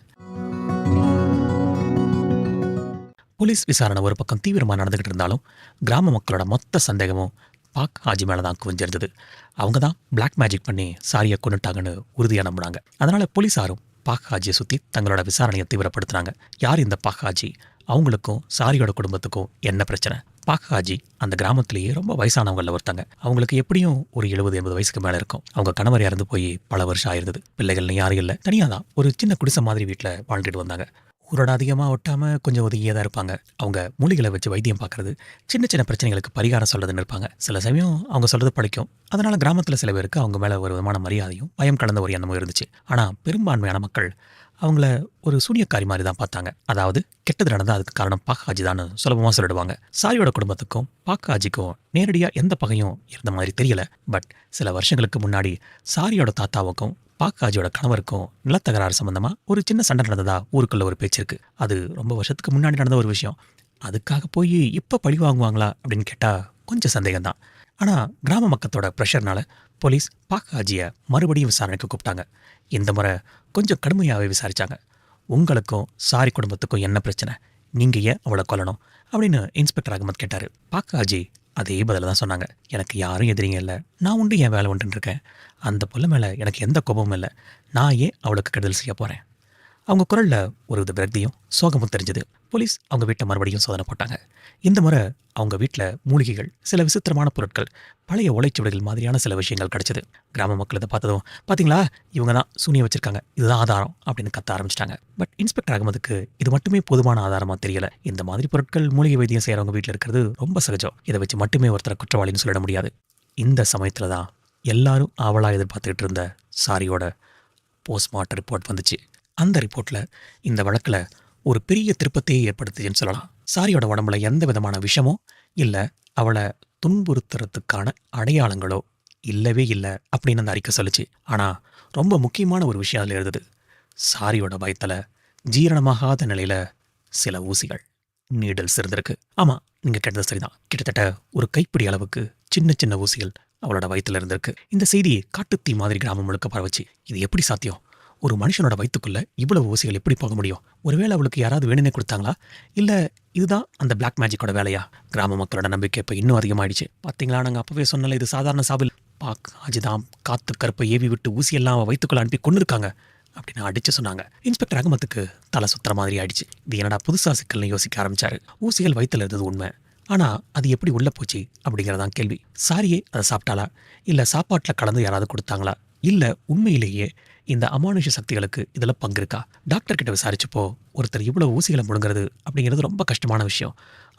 போலீஸ் விசாரணை ஒரு பக்கம் தீவிரமா நடந்துகிட்டு இருந்தாலும் கிராம மக்களோட மொத்த சந்தேகமும் பாக் ஹாஜி மேலதான் குவிஞ்சிருந்தது. அவங்க தான் பிளாக் மேஜிக் பண்ணி சாரியை கொண்டுட்டாங்கன்னு உறுதியா நம்பினாங்க. அதனால போலீஸாரும் பாக் ஹாஜியை சுத்தி தங்களோட விசாரணையை தீவிரப்படுத்தினாங்க. யார் இந்த பாக் ஹாஜி, அவங்களுக்கும் சாரியோட குடும்பத்துக்கும் என்ன பிரச்சனை? பாக் ஹாஜி அந்த கிராமத்திலேயே ரொம்ப வயசானவங்கள ஒருத்தாங்க. அவங்களுக்கு எப்படியும் ஒரு 70-80 வயசுக்கு மேல இருக்கும். அவங்க கணவர் இறந்து போய் பல வருஷம் ஆயிருந்தது. பிள்ளைகள்னு யாரும் இல்லை. தனியா தான் ஒரு சின்ன குடிசை மாதிரி வீட்டுல வாழ்ந்துட்டு வந்தாங்க. ஊரோட அதிகமாக ஒட்டாம கொஞ்சம் ஒதுங்கியே தான் இருப்பாங்க. அவங்க மூலிகளை வச்சு வைத்தியம் பார்க்கறது, சின்ன சின்ன பிரச்சனைகளுக்கு பரிகாரம் சொல்றதுன்னு இருப்பாங்க. சில சமயம் அவங்க சொல்றது பழிக்கும். அதனால கிராமத்துல சில பேருக்கு அவங்க மேல ஒரு விதமான மரியாதையும் பயம் கலந்த ஒரு எண்ணமும் இருந்துச்சு. ஆனா பெரும்பான்மையான மக்கள் அவங்கள ஒரு சூனியக்காரி மாதிரி தான் பார்த்தாங்க. அதாவது கெட்டது நடந்தால் அதுக்கு காரணம் பாக் ஹாஜி தான் சுலபமாக சொல்லிடுவாங்க. சாரியோட குடும்பத்துக்கும் பாக் ஹாஜிக்கும் நேரடியாக எந்த பகையும் இருந்த மாதிரி தெரியல. பட் சில வருஷங்களுக்கு முன்னாடி சாரியோட தாத்தாவுக்கும் பாக்காஜியோட கணவருக்கும் நிலத்தகராறு சம்பந்தமா ஒரு சின்ன சண்டை நடந்ததா ஊருக்குள்ள ஒரு பேச்சு இருக்கு. அது ரொம்ப வருஷத்துக்கு முன்னாடி நடந்த ஒரு விஷயம். அதுக்காக போய் இப்ப பழி வாங்குவாங்களா அப்படின்னு கேட்டா கொஞ்சம் சந்தேகம்தான். ஆனா கிராம மக்களோட ப்ரெஷர்னால போலீஸ் பாக்காஜிய மறுபடியும் விசாரணைக்கு கூப்பிட்டாங்க. இந்த முறை கொஞ்சம் கடுமையாவே விசாரிச்சாங்க. உங்களுக்கும் சாரி குடும்பத்துக்கும் என்ன பிரச்சனை, நீங்க ஏன் அவளை கொல்லணும் அப்படின்னு இன்ஸ்பெக்டர் அகமத் கேட்டாரு. பாக்காஜி அதே பதில தான் சொன்னாங்க. எனக்கு யாரும் எதிரிங்க இல்லை, நான் உண்டு என் வேலை உண்டுன்னு இருக்கேன். அந்த புள்ள மேலே எனக்கு எந்த கோபமும் இல்லை. நான் ஏன் அவளுக்கு கெடுதல் செய்ய போகிறேன். அவங்க குரல்ல ஒரு வித விரக்தியும் சோகமும் தெரிஞ்சது. போலீஸ் அவங்க வீட்டை மறுபடியும் சோதனை போட்டாங்க. இந்த முறை அவங்க வீட்டில் மூலிகைகள், சில விசித்திரமான பொருட்கள், பழைய ஓலைச்சுவடிகள் மாதிரியான சில விஷயங்கள் கிடைச்சது. கிராம மக்கள் இதை பார்த்ததும், பார்த்தீங்களா, இவங்க தான் சூனியம் வச்சிருக்காங்க, இதுதான் ஆதாரம் அப்படின்னு கத்த ஆரம்பிச்சிட்டாங்க. பட் இன்ஸ்பெக்டர் அகமதுக்கு இது மட்டுமே போதுமான ஆதாரமாக தெரியல. இந்த மாதிரி பொருட்கள் மூலிகை வைத்தியம் செய்கிறவங்க வீட்டில் இருக்கிறது ரொம்ப சகஜம். இதை வச்சு மட்டுமே ஒருத்தரை குற்றவாளின்னு சொல்லிட முடியாது. இந்த சமயத்தில் தான் எல்லாரும் ஆவலாக எதிர்பார்த்துக்கிட்டு இருந்த சாரியோட போஸ்ட்மார்ட்டம் ரிப்போர்ட் வந்துச்சு. அந்த ரிப்போர்ட்டில் இந்த வழக்கில் ஒரு பெரிய திருப்பத்தையே ஏற்படுத்துச்சுன்னு சொல்லலாம். சாரியோட உடம்புல எந்த விதமான விஷமோ இல்லை அவளை துன்புறுத்துறதுக்கான அடையாளங்களோ இல்லவே இல்லை அப்படின்னு அந்த அறிக்கை சொல்லிச்சு. ஆனால் ரொம்ப முக்கியமான ஒரு விஷயம் அதில் எழுதுது. சாரியோட வயத்தில் ஜீரணமாகாத நிலையில் சில ஊசிகள், நீடல்ஸ் இருந்திருக்கு. ஆமாம், நீங்கள் கேட்டது சரிதான். கிட்டத்தட்ட ஒரு கைப்பிடி அளவுக்கு சின்ன சின்ன ஊசிகள் அவளோட வயிற்றுல இருந்திருக்கு. இந்த செய்தி காட்டுத்தீ மாதிரி கிராமம் முழுக்க பரவச்சு. இது எப்படி சாத்தியம்? ஒரு மனுஷனோட வயிற்றுக்குள்ள இவ்வளவு ஊசிகள் எப்படி போக முடியும்? ஒருவேளை அவளுக்கு யாராவது வேணுனே கொடுத்தாங்களா, இல்லை இதுதான் அந்த பிளாக் மேஜிக்கோட வேலையா? கிராம மக்களோட நம்பிக்கை இப்போ இன்னும் அதிகமாயிடுச்சு. பார்த்தீங்களா, நாங்கள் அப்பவே சொன்னல, இது சாதாரண சாவில். பாக்காஜிதான் காத்து கருப்பை ஏவி விட்டு ஊசியெல்லாம் அவள் வயிற்றுக்குள்ள அனுப்பி கொண்டு இருக்காங்க அப்படின்னு அடிச்சு சொன்னாங்க. இன்ஸ்பெக்டர் அகமத்துக்கு தலை சுத்துற மாதிரி ஆயிடுச்சு. இது என்னடா புதுசா சிக்கல்னு யோசிக்க ஆரம்பிச்சாரு. ஊசிகள் வயிற்றுல இருந்தது உண்மை, ஆனா அது எப்படி உள்ள போச்சு அப்படிங்கிறதான் கேள்வி. சாரியே அதை சாப்பிட்டாளா, இல்ல சாப்பாட்டில் கலந்து யாராவது கொடுத்தாங்களா, இல்ல உண்மையிலேயே இந்த அமானுஷ சக்திகளுக்கு இதில் பங்கு இருக்கா? டாக்டர் கிட்ட விசாரிச்சப்போ ஒருத்தர் இவ்வளவு ஊசிகளை முழுங்குறது அப்படிங்கிறது ரொம்ப கஷ்டமான விஷயம்,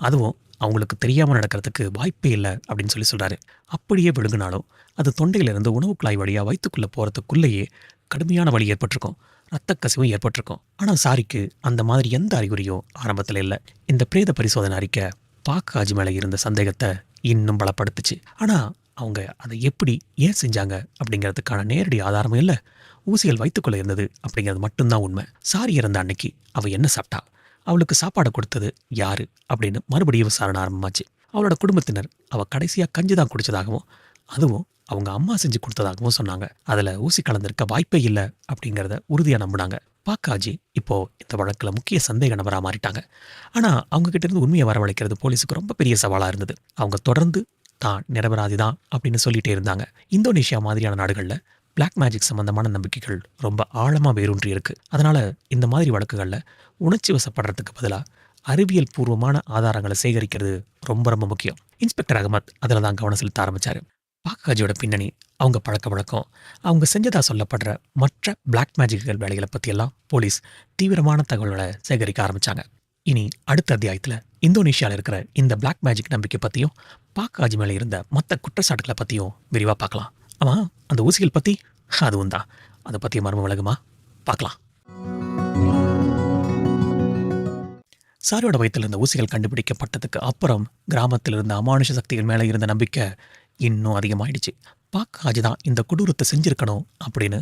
அதுவும் அவங்களுக்கு தெரியாமல் நடக்கிறதுக்கு வாய்ப்பே இல்லை அப்படின்னு சொல்றாரு. அப்படியே விழுங்கினாலும் அது தொண்டையிலிருந்து உணவு குழாய் வழியா வயிற்றுக்குள்ள போறதுக்குள்ளேயே கடுமையான வலி ஏற்பட்டிருக்கும், ரத்த கசிவும் ஏற்பட்டிருக்கும். ஆனால் சாரிக்கு அந்த மாதிரி எந்த அறிகுறியும் ஆரம்பத்தில் இல்லை. இந்த பிரேத பரிசோதனை அறிக்கை பாக்காஜி மேலே இருந்த சந்தேகத்தை இன்னும் பலப்படுத்துச்சு. ஆனால் அவங்க அதை எப்படி ஏன் செஞ்சாங்க அப்படிங்கிறதுக்கான நேரடி ஆதாரமும் இல்லை. ஊசிகள் வயிற்றுக்குள்ளே இருந்தது அப்படிங்கிறது மட்டும்தான் உண்மை. சாரி இறந்த அன்னைக்கு அவள் என்ன சாப்பிட்டா, அவளுக்கு சாப்பாடு கொடுத்தது யாரு அப்படின்னு மறுபடியும் விசாரணை ஆரம்பமாச்சு. அவளோட குடும்பத்தினர் அவள் கடைசியாக கஞ்சி தான் குடித்ததாகவும், அதுவும் அவங்க அம்மா செஞ்சு கொடுத்ததாகவும் சொன்னாங்க. அதில் ஊசி கலந்திருக்க வாய்ப்பே இல்லை அப்படிங்கிறத உறுதியாக நம்பினாங்க. பாக்காஜி இப்போ இந்த வழக்கில் முக்கிய சந்தேக நபராக மாறிட்டாங்க. ஆனால் அவங்க கிட்ட இருந்து உண்மையை வரவழைக்கிறது போலீஸுக்கு ரொம்ப பெரிய சவாலாக இருந்தது. அவங்க தொடர்ந்து தான் நிரபராதி தான் அப்படின்னு சொல்லிட்டே இருந்தாங்க. இந்தோனேஷியா மாதிரியான நாடுகளில் பிளாக் மேஜிக் சம்பந்தமான நம்பிக்கைகள் ரொம்ப ஆழமாக வேரூன்றி இருக்கு. அதனால இந்த மாதிரி வழக்குகளில் உணர்ச்சி வசப்படுறதுக்கு பதிலாக அறிவியல் பூர்வமான ஆதாரங்களை சேகரிக்கிறது ரொம்ப ரொம்ப முக்கியம். இன்ஸ்பெக்டர் அகமத் அதில் தான் கவனம் செலுத்த ஆரம்பிச்சாரு. பாக்காஜியோட பின்னணி, அவங்க பழக்க வழக்கம், அவங்க செஞ்சதா சொல்லப்படுற மற்ற பிளாக் மேஜிக்கல் வேலைகளை பற்றியெல்லாம் போலீஸ் தீவிரமான தகவல்களை சேகரிக்க ஆரம்பிச்சாங்க. இனி அடுத்த அத்தியாயத்தில் இந்தோனேஷியாவில் இருக்கிற இந்த பிளாக் மேஜிக் நம்பிக்கை பற்றியும் பாக்காஜி மேலே இருந்த மற்ற குற்றச்சாட்டுகளை பற்றியும் விரிவாக பார்க்கலாம். ஆமாம், அந்த ஊசிகள் பற்றி அதுவும் தான், அதை பற்றிய மர்ம விலகுமா பார்க்கலாம். சாரியோட வயிற்றில் இருந்த ஊசிகள் கண்டுபிடிக்கப்பட்டதுக்கு அப்புறம் கிராமத்தில் இருந்த அமானுஷ சக்திகள் மேலே இருந்த நம்பிக்கை இன்னும் அதிகமாயிடுச்சு. பாக்காஜி தான் இந்த கொடூரத்தை செஞ்சிருக்கணும் அப்படின்னு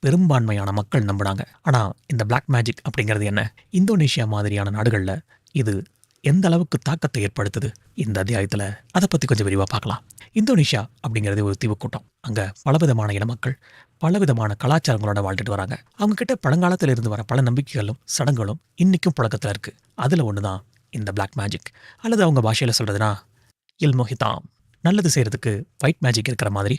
பெரும்பான்மையான மக்கள் நம்பினாங்க. ஆனால் இந்த பிளாக் மேஜிக் அப்படிங்கிறது என்ன, இந்தோனேஷியா மாதிரியான நாடுகளில் இது எந்த அளவுக்கு தாக்கத்தை ஏற்படுத்துது, இந்த அத்தியாயத்தில் அதை பற்றி கொஞ்சம் விரிவாக பார்க்கலாம். இந்தோனேஷியா அப்படிங்கிறது ஒரு தீவுக்கூட்டம். அங்கே பலவிதமான இன மக்கள் பலவிதமான கலாச்சாரங்களோட வாழ்ந்துட்டு வராங்க. அவங்க கிட்ட பழங்காலத்தில் இருந்து வர பல நம்பிக்கைகளும் சடங்குகளும் இன்னைக்கும் புழக்கத்தில் இருக்கு. அதில் ஒன்று தான் இந்த பிளாக் மேஜிக், அல்லது அவங்க பாஷையில் சொல்றதுனா இல்மோஹிதாம். நல்லது செய்யறதுக்கு ஒயிட் மேஜிக் இருக்கிற மாதிரி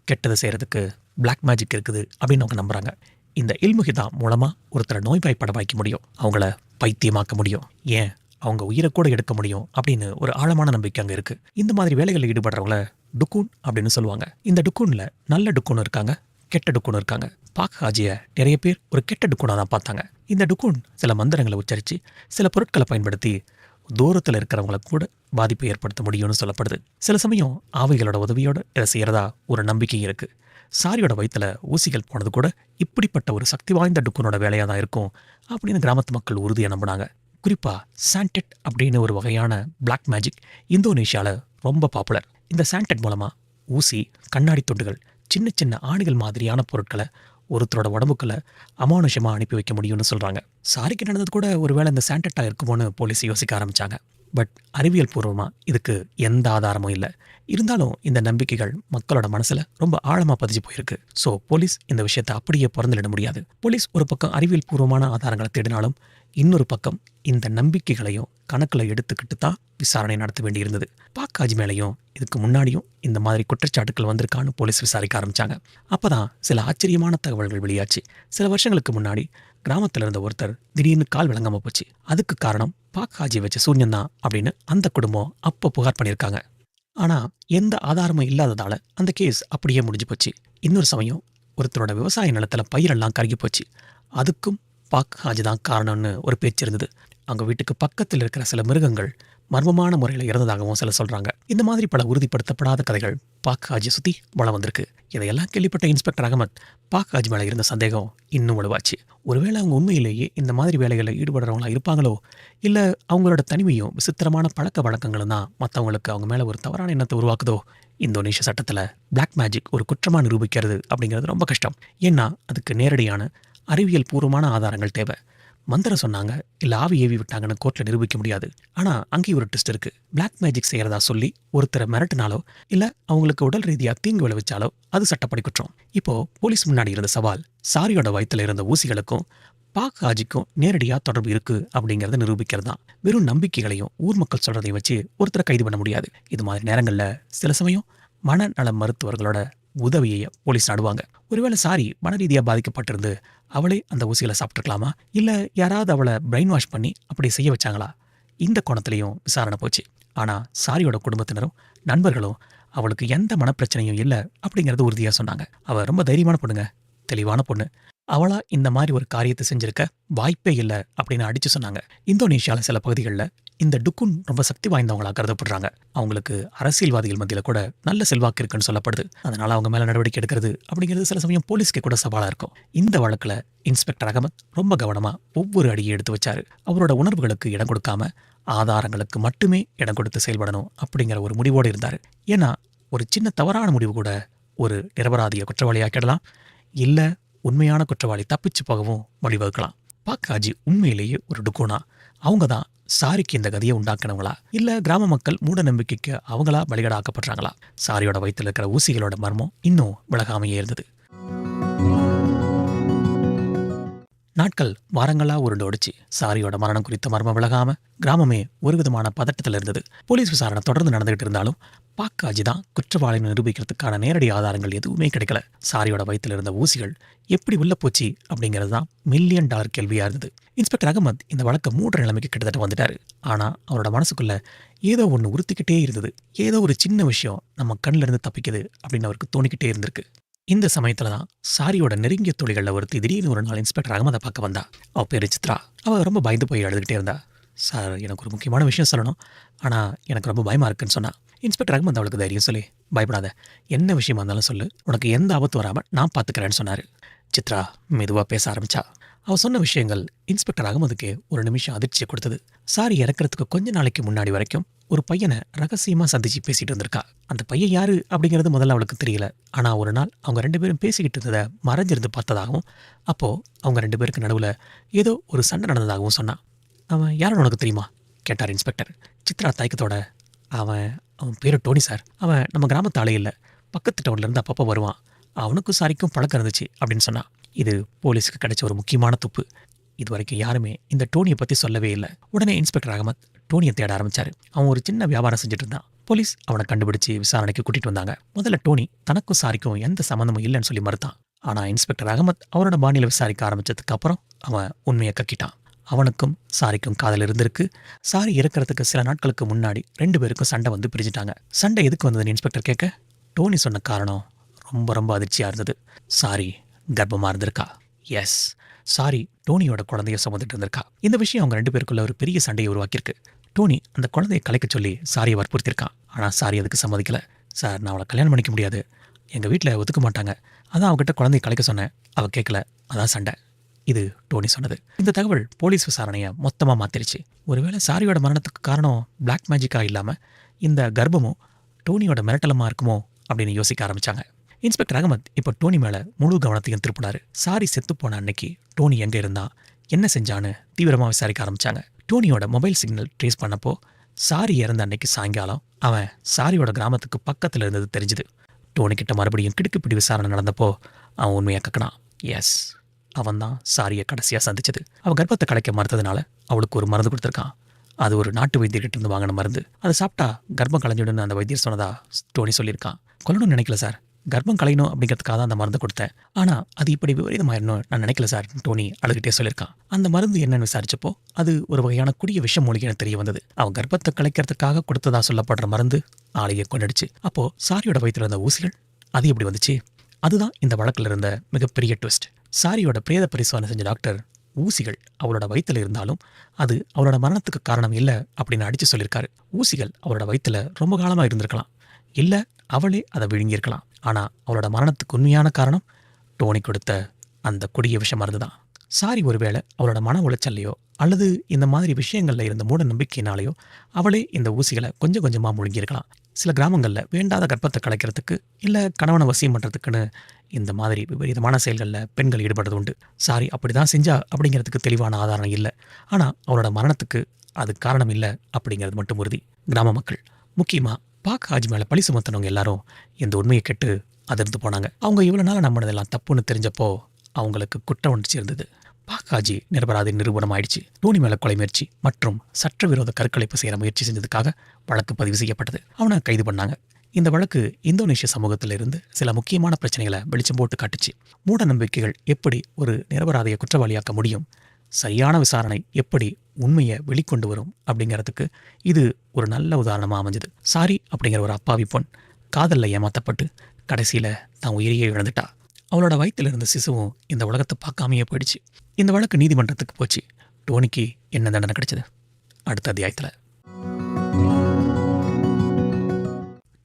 கெட்டது செய்யறதுக்கு பிளாக் மேஜிக் இருக்குது அப்படின்னு அவங்க நம்புறாங்க. இந்த இல்முஹிதாம் மூலமாக ஒருத்தரை நோய்வாய்ப்பட வைக்க முடியும், அவங்கள பைத்தியமாக்க முடியும், ஏன் அவங்க உயிரை கூட எடுக்க முடியும் அப்படின்னு ஒரு ஆழமான நம்பிக்கை அங்கே இருக்குது. இந்த மாதிரி வேலைகளில் ஈடுபடுறவங்கள டுக்கூன் அப்படின்னு சொல்லுவாங்க. இந்த டுக்கூனில் நல்ல டுக்கூன் இருக்காங்க, கெட்ட டுக்கூன் இருக்காங்க. பாக்காஜியை நிறைய பேர் ஒரு கெட்ட டுக்கூனாக தான் பார்த்தாங்க. இந்த டுக்கூன் சில மந்திரங்களை உச்சரித்து சில பொருட்களை பயன்படுத்தி தூரத்தில் இருக்கிறவங்கள கூட பாதிப்பை ஏற்படுத்த முடியும்னு சொல்லப்படுது. சில சமயம் ஆவைகளோட உதவியோடு இதை செய்கிறதா ஒரு நம்பிக்கை இருக்குது. சாரியோட வயிற்றில் ஊசிகள் போனது கூட இப்படிப்பட்ட ஒரு சக்தி வாய்ந்த டுக்கூனோட வேலையாக தான் இருக்கும் அப்படின்னு கிராமத்து மக்கள் உறுதியாக நம்பினாங்க. குறிப்பாக சாண்டெட் அப்படின்னு ஒரு வகையான பிளாக் மேஜிக் இந்தோனேஷியாவில் ரொம்ப பாப்புலர். இந்த சாண்டெட் மூலமாக ஊசி, கண்ணாடி துண்டுகள், சின்ன சின்ன ஆணிகள் மாதிரியான பொருட்களை ஒருத்தரோட உடம்புக்குள்ள அமானுஷமா அனுப்பி வைக்க முடியும்னு சொல்றாங்க. சாரிக்கு நடந்தது கூட ஒருவேளை இந்த சாண்டட்டா இருக்குமோன்னு போலீஸ் யோசிக்க ஆரம்பிச்சாங்க. பட் அறிவியல் பூர்வமா இதுக்கு எந்த ஆதாரமும் இல்லை. இருந்தாலும் இந்த நம்பிக்கைகள் மக்களோட மனசுல ரொம்ப ஆழமா பதிஞ்சு போயிருக்கு. ஸோ போலீஸ் இந்த விஷயத்தை அப்படியே பிறந்துட முடியாது. போலீஸ் ஒரு பக்கம் அறிவியல் பூர்வமான ஆதாரங்களை தேடினாலும் இன்னொரு பக்கம் இந்த நம்பிக்கைகளையும் கணக்கில் எடுத்துக்கிட்டு தான் விசாரணை நடத்த வேண்டியிருந்தது. பாக்காஜி மேலேயும் இதுக்கு முன்னாடியும் இந்த மாதிரி குற்றச்சாட்டுகள் வந்திருக்கான்னு போலீஸ் விசாரிக்க ஆரம்பிச்சாங்க. அப்பதான் சில ஆச்சரியமான தகவல்கள் வெளியாச்சு. சில வருஷங்களுக்கு முன்னாடி கிராமத்தில் இருந்த ஒருத்தர் திடீர்னு கால் விளங்காம போச்சு. அதுக்கு காரணம் பாக்காஜி வச்ச சூன்யம் தான் அப்படின்னு அந்த குடும்பம் அப்போ புகார் பண்ணியிருக்காங்க. ஆனா எந்த ஆதாரமும் இல்லாததால அந்த கேஸ் அப்படியே முடிஞ்சு போச்சு. இன்னொரு சமயம் ஒருத்தரோட விவசாய நிலத்துல பயிரெல்லாம் கருகி போச்சு. அதுக்கும் பாக்காஜி தான் காரணம்னு ஒரு பேச்சு இருந்தது. அவங்க வீட்டுக்கு பக்கத்தில் இருக்கிற சில மிருகங்கள் மர்மமான முறையில் இறந்ததாகவும் சில சொல்றாங்க. இந்த மாதிரி பல உறுதிப்படுத்தப்படாத கதைகள் பாக்காஜியை சுத்தி வளம் வந்திருக்கு. இதையெல்லாம் கேள்விப்பட்ட இன்ஸ்பெக்டர் அகமத் பாக்காஜி மேல இருந்த சந்தேகம் இன்னும் வலுவாச்சு. ஒருவேளை அவங்க உண்மையிலேயே இந்த மாதிரி வேலைகளில் ஈடுபடுறவங்களா இருப்பாங்களோ, இல்ல அவங்களோட தனிமையும் விசித்திரமான பழக்க வழக்கங்களும் தான் மற்றவங்களுக்கு அவங்க மேல ஒரு தவறான எண்ணத்தை உருவாக்குதோ. இந்தோனேஷிய சட்டத்துல பிளாக் மேஜிக் ஒரு குற்றமா நிரூபிக்கிறது அப்படிங்கிறது ரொம்ப கஷ்டம். ஏன்னா அதுக்கு நேரடியான அறிவியல் பூர்வமான ஆதாரங்கள் தேவை. மந்திரம் சொன்னாங்க இல்ல ஆவி ஏவி விட்டாங்கன்னு கோர்ட்ல நிரூபிக்க முடியாது. ஆனா அங்கேயும் ஒரு ட்விஸ்ட் இருக்கு. பிளாக் மேஜிக் செய்யறதா சொல்லி ஒருத்தரை மிரட்டினாலோ இல்ல அவங்களுக்கு உடல் ரீதியா தீங்கு விளைவிச்சாலோ அது சட்டப்படி குற்றம். இப்போ போலீஸ் முன்னாடி இருந்த சவால் சாரியோட வயித்துல இருந்த ஊசிகளுக்கும் பாக்காஜிக்கும் நேரடியா தொடர்பு இருக்கு அப்படிங்கறத நிரூபிக்கிறது தான். வெறும் நம்பிக்கைகளையும் ஊர் மக்கள் சொல்றதையும் வச்சு ஒருத்தரை கைது பண்ண முடியாது. இது மாதிரி நேரங்கள்ல சில சமயம் மனநல மருத்துவர்களோட உதவியை போலீஸ் நாடுவாங்க. ஒருவேளை சாரி மன ரீதியா பாதிக்கப்பட்டிருந்து அவளே அந்த ஊசிகளை சாப்பிட்டுருக்கலாமா, இல்ல யாராவது அவளை பிரெயின் வாஷ் பண்ணி அப்படி செய்ய வச்சாங்களா? இந்த கோணத்திலையும் விசாரணை போச்சு. ஆனா சாரியோட குடும்பத்தினரும் நண்பர்களும் அவளுக்கு எந்த மனப்பிரச்சனையும் இல்லை அப்படிங்கறது உறுதியா சொன்னாங்க. அவ ரொம்ப தைரியமான பொண்ணுங்க, தெளிவான பொண்ணு, அவளா இந்த மாதிரி ஒரு காரியத்தை செஞ்சிருக்க வாய்ப்பே இல்லை அப்படின்னு அடிச்சு சொன்னாங்க. இந்தோனேஷியால சில பகுதிகளில் இந்த டுக்குன் ரொம்ப சக்தி வாய்ந்தவங்களா கருதப்படுறாங்க. அவங்களுக்கு அரசியல்வாதிகள் மத்தியில கூட நல்ல செல்வாக்கு இருக்குன்னு சொல்லப்படுது. அதனால அவங்க மேல நடவடிக்கை எடுக்கிறது அப்படிங்கிறது சில சமயம் போலீஸ்க்கு கூட சவாலா இருக்கும். இந்த வழக்குல இன்ஸ்பெக்டர் அகமத் ரொம்ப கவனமா ஒவ்வொரு அடியை எடுத்து வச்சாரு. அவரோட உணர்வுகளுக்கு இடம் கொடுக்காம ஆதாரங்களுக்கு மட்டுமே இடம் கொடுத்து செயல்படணும் அப்படிங்கிற ஒரு முடிவோடு இருந்தாரு. ஏன்னா ஒரு சின்ன தவறான முடிவு கூட ஒரு நிரபராதிய குற்றவாளியாக்கிடலாம், இல்ல உண்மையான குற்றவாளி தப்பிச்சு போகவும் வழிவகுக்கலாம். பாக்காஜி உண்மையிலேயே ஒரு டுக்குனா? அவங்க தான் சாரிக்கு இந்த கதியை உண்டாக்கினவங்களா, இல்ல கிராம மக்கள் மூட நம்பிக்கைக்கு அவங்களா பலிகடாக்கப்படுறாங்களா? சாரியோட வயிற்றுல இருக்கிற ஊசிகளோட மர்மம் இன்னும் விலகாமையே இருந்தது. நாட்கள் வாரங்களா உருண்டோடிச்சு. சாரியோட மரணம் குறித்த மர்மம் விலகாம கிராமமே ஒரு விதமான பதட்டத்தில் இருந்தது. போலீஸ் விசாரணை தொடர்ந்து நடந்துகிட்டு இருந்தாலும் பாக்காஜி தான் குற்றவாளின்னு நிரூபிக்கிறதுக்கான நேரடி ஆதாரங்கள் எதுவுமே கிடைக்கல. சாரியோட வயிற்றுல இருந்த ஊசிகள் எப்படி உள்ள போச்சு அப்படிங்கிறது தான் $1 மில்லியன் கேள்வியா இருந்தது. இன்ஸ்பெக்டர் அகமத் இந்த வழக்கை மூடுற நிலைமைக்கு கிட்டத்தட்ட வந்துட்டாரு. ஆனா அவரோட மனசுக்குள்ள ஏதோ ஒன்று உறுத்திக்கிட்டே இருந்தது. ஏதோ ஒரு சின்ன விஷயம் நம்ம கண்ணில இருந்து தப்பிக்குது அப்படின்னு அவருக்கு தோணிக்கிட்டே இருந்திருக்கு. இந்த சமயத்துல தான் சாரியோட நெருங்கிய தொழிகளில் ஒருத்தி திடீர்னு ஒரு நாள் இன்ஸ்பெக்டர் அகமதை பார்க்க வந்தா. அவ பேரு சித்ரா. அவ ரொம்ப பயந்து போய் அழுதுகிட்டே இருந்தா. சார், எனக்கு ஒரு முக்கியமான விஷயம் சொல்லணும், ஆனா எனக்கு ரொம்ப பயமா இருக்குன்னு சொன்னா. இன்ஸ்பெக்டர் அகமத் அவளுக்கு தைரியம் சொல்லி, பயப்படாத, என்ன விஷயமா இருந்தாலும் சொல்லு, உனக்கு எந்த ஆபத்து வராம நான் பார்த்துக்கிறேன்னு சொன்னாரு. சித்ரா மெதுவா பேச ஆரம்பிச்சா. அவ சொன்ன விஷயங்கள் இன்ஸ்பெக்டர் அகமதுக்கு ஒரு நிமிஷம் அதிர்ச்சியை கொடுத்தது. சாரி இறக்கிறதுக்கு கொஞ்ச நாளைக்கு முன்னாடி வரைக்கும் ஒரு பையனை ரகசியமா சந்திச்சு பேசிட்டு இருந்திருக்கா. அந்த பையன் யாரு அப்படிங்கிறது முதல்ல அவளுக்கு தெரியல. ஆனா ஒரு நாள் அவங்க 2 பேரும் பேசிக்கிட்டு இருந்ததை மறைஞ்சிருந்து பார்த்ததாகவும், அப்போ அவங்க 2 பேருக்கு நடுவுல ஏதோ ஒரு சண்டை நடந்ததாகவும் சொன்னான். அவன் யாருன்னு உனக்கு தெரியுமா கேட்டார் இன்ஸ்பெக்டர். சித்ரா தயக்கத்தோட, அவன் அவன் பேரு டோனி சார். அவன் நம்ம கிராமத்து ஆளே இல்லை, பக்கத்து டவுன்ல இருந்து அப்பப்போ வருவான். அவனுக்கும் சாரிக்கும் பழக்கம் இருந்துச்சு அப்படின்னு சொன்னான். இது போலீஸுக்கு கிடைச்ச ஒரு முக்கியமான துப்பு. இது வரைக்கும் யாருமே இந்த டோனியை பத்தி சொல்லவே இல்லை. உடனே இன்ஸ்பெக்டர் அகமத் டோனியை தேட ஆரம்பிச்சாரு. அவன் ஒரு சின்ன வியாபாரம் செஞ்சுட்டு இருந்தான். போலீஸ் அவனை கண்டுபிடிச்சு விசாரணைக்கு கூட்டிட்டு வந்தாங்க. முதல்ல டோனி தனக்கும் சாரிக்கும் எந்த சம்மந்தமும் இல்லைன்னு சொல்லி மறுத்தான். ஆனா இன்ஸ்பெக்டர் அகமத் அவரோட பாணியில விசாரிக்க ஆரம்பிச்சதுக்கு அப்புறம் அவன் உண்மையை கக்கிட்டான். அவனுக்கும் சாரிக்கும் காதல் இருந்திருக்கு. சாரி இறக்கிறதுக்கு சில நாட்களுக்கு முன்னாடி 2 பேருக்கும் சண்டை வந்து பிரிஞ்சுட்டாங்க. சண்டை எதுக்கு வந்ததுன்னு இன்ஸ்பெக்டர் கேட்க, டோனி சொன்ன காரணம் ரொம்ப ரொம்ப அதிர்ச்சியா இருந்தது. சாரி கர்ப்பமா இருந்திருக்கா. எஸ், சாரி டோனியோட குழந்தைய சுமந்துட்டு இருந்திருக்கா. இந்த விஷயம் அவங்க 2 பேருக்குள்ள ஒரு பெரிய சண்டையை உருவாக்கியிருக்கு. டோனி அந்த குழந்தையை கலைக்க சொல்லி சாரியை வற்புறுத்திருக்கான். ஆனா சாரி அதுக்கு சம்மதிக்கல. சார், நான் அவளை கல்யாணம் பண்ணிக்க முடியாது, எங்க வீட்டில் ஒத்துக்க மாட்டாங்க, அதான் அவகிட்ட குழந்தையை கலைக்க சொன்னேன், அவ கேட்கல, அதான் சண்டை. இது டோனி சொன்னது. இந்த தகவல் போலீஸ் விசாரணையை மொத்தமா மாத்திருச்சு. ஒருவேளை சாரியோட மரணத்துக்கு காரணம் பிளாக் மேஜிக்கா இல்லாம இந்த கர்ப்பமும் டோனியோட மிரட்டலமா இருக்குமோ அப்படின்னு யோசிக்க ஆரம்பிச்சாங்க. இன்ஸ்பெக்டர் அகமத் இப்போ டோனி மேல முழு கவனத்தையும் திருப்பினாரு. சாரி செத்து போன அன்னைக்கு டோனி எங்க இருந்தா, என்ன செஞ்சான்னு தீவிரமா விசாரிக்க ஆரம்பிச்சாங்க. டோனியோட மொபைல் சிக்னல் ட்ரேஸ் பண்ணப்போ சாரி இறந்த அன்னைக்கு சாயங்காலம் அவன் சாரியோட கிராமத்துக்கு பக்கத்துல இருந்தது தெரிஞ்சுது. டோனி கிட்ட மறுபடியும் கிடுக்குப்பிடி விசாரணை நடந்தப்போ அவன் உண்மையை கக்கனான். எஸ், அவன் தான் சாரியை கடைசியா சந்திச்சது. அவன் கர்ப்பத்தை கலைக்க மறுத்ததுனால அவளுக்கு ஒரு மருந்து கொடுத்துருக்கான். அது ஒரு நாட்டு வைத்தியர்கிட்ட இருந்து வாங்கின மருந்து. அதை சாப்பிட்டா கர்ப்பம் கலைஞ்சிடுன்னு அந்த வைத்தியர் சொன்னதா டோனி சொல்லியிருக்கான். கொல்லணும்னு நினைக்கல சார், கர்ப்பம் கலையணும் அப்படிங்கிறதுக்காக தான் அந்த மருந்து கொடுத்தேன். ஆனா அது இப்படி விபரீதமாயிடணும் நான் நினைக்கல சார், டோனி அழுகிட்டே சொல்லியிருக்கான். அந்த மருந்து என்னன்னு விசாரிச்சப்போ அது ஒரு வகையான கொடிய விஷ மூலிகைன்னு தெரிய வந்தது. அவன் கர்ப்பத்தை கலைக்கிறதுக்காக கொடுத்ததா சொல்லப்படுற மருந்து ஆளையே கொண்டுடுச்சு. அப்போ சாரியோட வயிற்றுல இருந்த ஊசிகள் அது எப்படி வந்துச்சு? அதுதான் இந்த வழக்கில் இருந்த மிகப்பெரிய ட்விஸ்ட். சாரியோட பிரேத பரிசோதனை செஞ்ச டாக்டர் ஊசிகள் அவளோட வயிற்றுல இருந்தாலும் அது அவளோட மரணத்துக்கு காரணம் இல்லை அப்படின்னு அடிச்சு சொல்லியிருக்காரு. ஊசிகள் அவளோட வயிற்றுல ரொம்ப காலமாக இருந்திருக்கலாம், இல்லை அவளே அதை விழுங்கியிருக்கலாம். ஆனால் அவளோட மரணத்துக்கு உண்மையான காரணம் டோனி கொடுத்த அந்த கொடிய விஷ மருந்து தான். சாரி ஒருவேளை அவளோட மன உளைச்சல்லையோ அல்லது இந்த மாதிரி விஷயங்கள்ல இருந்த மூட நம்பிக்கையினாலேயோ அவளே இந்த ஊசிகளை கொஞ்சம் கொஞ்சமாக முழுங்கியிருக்கலாம். சில கிராமங்களில் வேண்டாத கர்ப்பத்தை கலைக்கிறதுக்கு இல்லை கணவனை வசியம் பண்ணுறதுக்குன்னு இந்த மாதிரி விபரீதமான செயல்களில் பெண்கள் ஈடுபடுறது உண்டு. சாரி அப்படி தான் செஞ்சா அப்படிங்கிறதுக்கு தெளிவான ஆதாரம் இல்லை. ஆனால் அவளோட மரணத்துக்கு அது காரணம் இல்லை அப்படிங்கிறது மட்டும் உறுதி. கிராம மக்கள், முக்கியமாக பாக் ஹாஜி மேலே பழி சுமத்தினவங்க எல்லாரும் இந்த உண்மையை கேட்டு அதிர்ந்து போனாங்க. அவங்க இவ்வளோ நாள் நம்பினதெல்லாம் தப்புன்னு தெரிஞ்சப்போ அவங்களுக்கு குற்ற உணர்ச்சி இருந்தது. பாக் ஹாஜி நிரபராதி நிரூபணம் ஆயிடுச்சு. டோனி மேல கொலை முயற்சி மற்றும் சட்டவிரோத கருக்கலைப்பு செய்கிற முயற்சி செஞ்சதுக்காக வழக்கு பதிவு செய்யப்பட்டது. அவனை கைது பண்ணாங்க. இந்த வழக்கு இந்தோனேஷிய சமூகத்தில் இருந்து சில முக்கியமான பிரச்சனைகளை வெளிச்சம் போட்டு காட்டுச்சு. மூட நம்பிக்கைகள் எப்படி ஒரு நிரபராதியை குற்றவாளியாக்க முடியும், சரியான விசாரணை எப்படி உண்மையை வெளிக்கொண்டு வரும் அப்படிங்கிறதுக்கு இது ஒரு நல்ல உதாரணமாக அமைஞ்சது. சாரி அப்படிங்கிற ஒரு அப்பாவி பொண் காதலில் ஏமாத்தப்பட்டு கடைசியில் தான் உயிரையே இழந்துட்டா. அவளோட வயிற்றில் இருந்த சிசுவும் இந்த உலகத்தை பார்க்காமையே போயிடுச்சு. இந்த வழக்கு நீதிமன்றத்துக்கு போச்சு. டோனிக்கு என்ன தண்டனை கிடைச்சது? அடுத்த அத்தியாயத்தில்.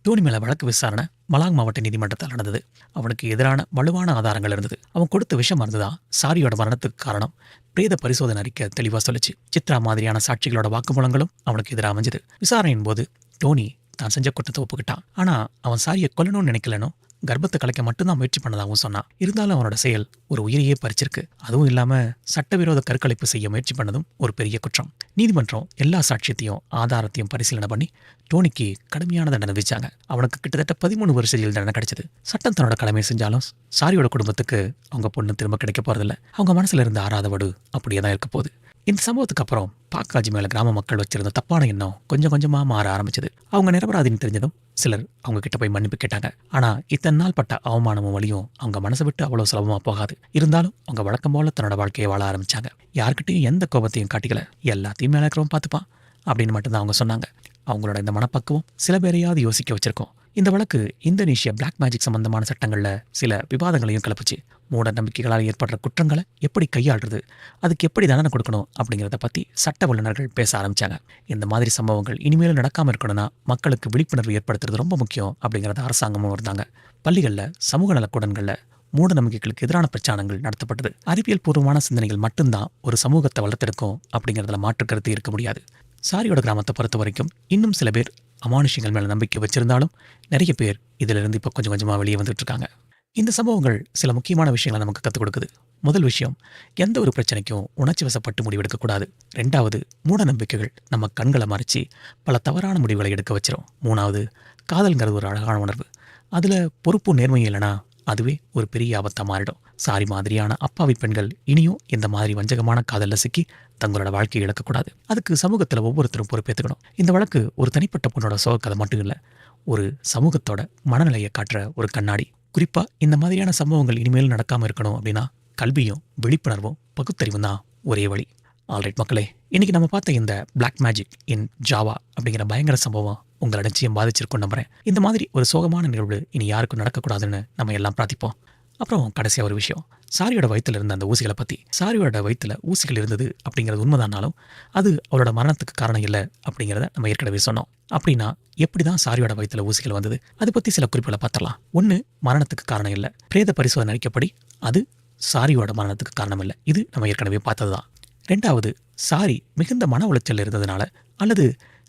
டோனி மேல வழக்கு விசாரணை மலாங் மாவட்ட நீதிமன்றத்தில் நடந்தது. அவனுக்கு எதிரான வலுவான ஆதாரங்கள் இருந்தது. அவன் கொடுத்த விஷம் மருந்துதான் சாரியோட மரணத்துக்கு காரணம். பிரேத பரிசோதனை அறிக்கை தெளிவாக சொல்லிச்சு. சித்ரா மாதிரியான சாட்சிகளோட வாக்குமூலங்களும் அவனுக்கு எதிராக அமைஞ்சது. விசாரணையின் போது டோனி தான் செஞ்ச குற்றத்தை ஒப்புக்கிட்டான். ஆனா அவன் சாரியை கொல்லணும்னு நினைக்கலனோ கர்ப்பத்தை கலைக்க மட்டும்தான் முயற்சி பண்ணதாகவும் சொன்னான். இருந்தாலும் அவனோட செயல் ஒரு உயிரையே பறிச்சிருக்கு. அதுவும் இல்லாம சட்டவிரோத கருக்கலைப்பு செய்ய முயற்சி பண்ணதும் ஒரு பெரிய குற்றம். நீதிமன்றம் எல்லா சாட்சியத்தையும் ஆதாரத்தையும் பரிசீலனை பண்ணி டோனிக்கு கடுமையான தண்டனை விதிச்சாங்க. அவனுக்கு கிட்டத்தட்ட 13 வருஷ ஜெயில் தண்டனை கிடைச்சது. சட்டம் தன்னோட கடமை செஞ்சாலும் சாரியோட குடும்பத்துக்கு அவங்க பொண்ணு திரும்ப கிடைக்க போறதில்ல. அவங்க மனசுல இருந்த ஆறாத வடு அப்படியே தான் இருக்க போகுது. இந்த சம்பவத்துக்கு அப்புறம் பாக் ஹாஜி மேல கிராம மக்கள் வச்சிருந்த தப்பான எண்ணம் கொஞ்சம் கொஞ்சமா மாற ஆரம்பிச்சது. அவங்க நிரபராதின்னு தெரிஞ்சதும் சிலர் அவங்க கிட்ட போய் மன்னிப்பு கேட்டாங்க. ஆனா இத்தனை நாள் பட்ட அவமானமும் வலியும் அவங்க மனசை விட்டு அவ்வளவு சுலபமா போகாது. இருந்தாலும் அவங்க வழக்கம் போல தன்னோட வாழ்க்கையை வாழ ஆரம்பிச்சாங்க. யார்கிட்டையும் எந்த கோபத்தையும் காட்டிக்கல, எல்லாத்தையும் மேல இருக்கிறவன் பார்த்துப்பான் அப்படின்னு மட்டும்தான் அவங்க சொன்னாங்க. அவங்களோட இந்த மனப்பக்குவம் சில பேரையாவது யோசிக்க வச்சிருக்கோம். இந்த வழக்கு இந்தோனேஷியா பிளாக் மேஜிக் சம்பந்தமான சட்டங்கள்ல சில விவாதங்களையும் கிளப்புச்சு. மூட நம்பிக்கைகளால் ஏற்படுற குற்றங்களை எப்படி கையாளுறது, அதுக்கு எப்படி தண்டனை கொடுக்கணும் அப்படிங்கிறத பத்தி சட்ட வல்லுநர்கள் பேச ஆரம்பிச்சாங்க. இந்த மாதிரி சம்பவங்கள் இனிமேலும் நடக்காம இருக்கணும்னா மக்களுக்கு விழிப்புணர்வு ஏற்படுத்துறது ரொம்ப முக்கியம் அப்படிங்கிறத அரசாங்கமும் இருந்தாங்க. பள்ளிகள்ல, சமூக நலக்கூடங்கள்ல மூட நம்பிக்கைகளுக்கு எதிரான பிரச்சாரங்கள் நடத்தப்பட்டது. அறிவியல் பூர்வமான சிந்தனைகள் மட்டும்தான் ஒரு சமூகத்தை வளர்த்தெடுக்கும் அப்படிங்கிறதுல மாற்றுக்கருத்து இருக்க முடியாது. சாரியோட கிராமத்தை பொறுத்த வரைக்கும் இன்னும் சில பேர் அமானுஷங்கள் மேல நம்பிக்கை வச்சிருந்தாலும் நிறைய பேர் இதுல இருந்து இப்போ கொஞ்சம் கொஞ்சமா வெளியே வந்துட்டு இருக்காங்க. இந்த சம்பவங்கள் சில முக்கியமான விஷயங்களை நமக்கு கற்றுக் கொடுக்குது. முதல் விஷயம், எந்த ஒரு பிரச்சனைக்கும் உணர்ச்சி வசப்பட்டு முடிவெடுக்கக்கூடாது. 2வது, மூட நம்பிக்கைகள் நம்ம கண்களை மறைச்சி பல தவறான முடிவுகளை எடுக்க வச்சிரும். 3வது, காதல்ங்கிறது ஒரு அழகான உணர்வு. அதில் பொறுப்பும் நேர்மையும் இல்லைனா அதுவே ஒரு பெரிய ஆபத்தாக மாறிடும். சாரி மாதிரியான அப்பாவி பெண்கள் இனியும் இந்த மாதிரி வஞ்சகமான காதலில் சிக்கி தங்களோட வாழ்க்கையை இழக்கக்கூடாது. அதுக்கு சமூகத்தில் ஒவ்வொருத்தரும் பொறுப்பேற்றுக்கணும். இந்த வழக்கு ஒரு தனிப்பட்ட பொண்ணோட சோகக்கதை மட்டும் இல்லை, ஒரு சமூகத்தோட மனநிலையை காட்டுற ஒரு கண்ணாடி. குறிப்பாக இந்த மாதிரியான சம்பவங்கள் இனிமேல் நடக்காமல் இருக்கணும் அப்படின்னா கல்வியும் விழிப்புணர்வும் பகுத்தறிவும் தான் ஒரே வழி. ஆல்ரைட் மக்களே, இன்னைக்கு நம்ம பார்த்த இந்த பிளாக் மேஜிக் இன் ஜாவா அப்படிங்கிற பயங்கர சம்பவம் உங்களை நிச்சயம் பாதிச்சிருக்கும் நம்புறேன். இந்த மாதிரி ஒரு சோகமான நிகழ்வு இனி யாருக்கும் நடக்கக்கூடாதுன்னு நம்ம எல்லாம் பிரார்த்திப்போம். அப்புறம் கடைசியாக ஒரு விஷயம், சாரியோட வயிற்றுல இருந்த அந்த ஊசிகளை பற்றி. சாரியோட வயிற்றுல ஊசிகள் இருந்தது அப்படிங்கிறது உண்மைதானாலும் அது அவளோட மரணத்துக்கு காரணம் இல்லை அப்படிங்கிறத நம்ம ஏற்கனவே சொன்னோம். அப்படின்னா எப்படி தான் சாரியோட வயிற்றுல ஊசிகள் வந்தது? அதை பற்றி சில குறிப்புகளை பார்த்துடலாம். 1, மரணத்துக்கு காரணம் இல்லை. பிரேத பரிசோதனை அறிக்கைப்படி அது சாரியோட மரணத்துக்கு காரணம் இல்லை. இது நம்ம ஏற்கனவே பார்த்தது தான். 2வது, சாரி மிகுந்த மன உளைச்சல் இருந்ததுனால அல்லது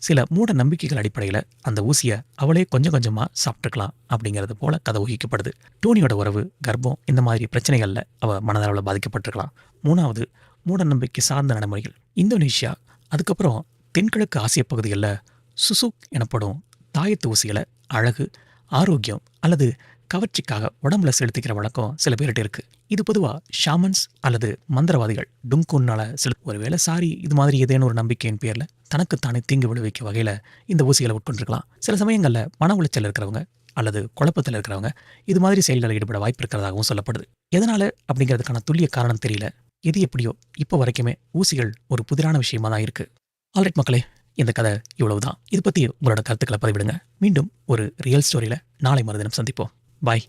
சில மூட நம்பிக்கைகள் அடிப்படையில் அந்த ஊசியை அவளே கொஞ்சம் கொஞ்சமாக சாப்பிட்டுக்கலாம் அப்படிங்கிறது போல கதை ஊகிக்கப்படுது. டோனியோட உறவு, கர்ப்பம் இந்த மாதிரி பிரச்சனைகளில் அவள் மனதளவில் பாதிக்கப்பட்டிருக்கலாம். 3வது, மூட நம்பிக்கை சார்ந்த நடைமுறைகள். இந்தோனேஷியா, அதுக்கப்புறம் தென்கிழக்கு ஆசிய பகுதிகளில் சுசுக் எனப்படும் தாயத்து ஊசிகளை அழகு, ஆரோக்கியம் அல்லது கவர்ச்சிக்காக உடம்புல செலுத்திக்கிற வழக்கம் சில பேர்கிட்ட இருக்கு. இது பொதுவாக ஷாமன்ஸ் அல்லது மந்திரவாதிகள் டுங்குன்னால ஒருவேளை இது மாதிரி ஏதேனும் ஒரு நம்பிக்கையின் பேரில் தனக்குத்தானே தீங்கு விளைவிக்க வகையில் இந்த ஊசிகளை உட்கொண்டிருக்கலாம். சில சமயங்களில் மன உளைச்சல் இருக்கிறவங்க அல்லது குழப்பத்தில் இருக்கிறவங்க இது மாதிரி செயல்களில் ஈடுபட வாய்ப்பு இருக்கிறதாகவும் சொல்லப்படுது. எதனால அப்படிங்கிறதுக்கான துல்லிய காரணம் தெரியல. எது எப்படியோ இப்போ வரைக்குமே ஊசிகள் ஒரு புதிரான விஷயமா தான் இருக்கு. ஆல்ரைட் மக்களே, இந்த கதை இவ்வளவுதான். இது பற்றி உங்களோட கருத்துக்களை பதிவிடுங்க. மீண்டும் ஒரு ரியல் ஸ்டோரியில் நாளை மறுதினம் சந்திப்போம். பாய்.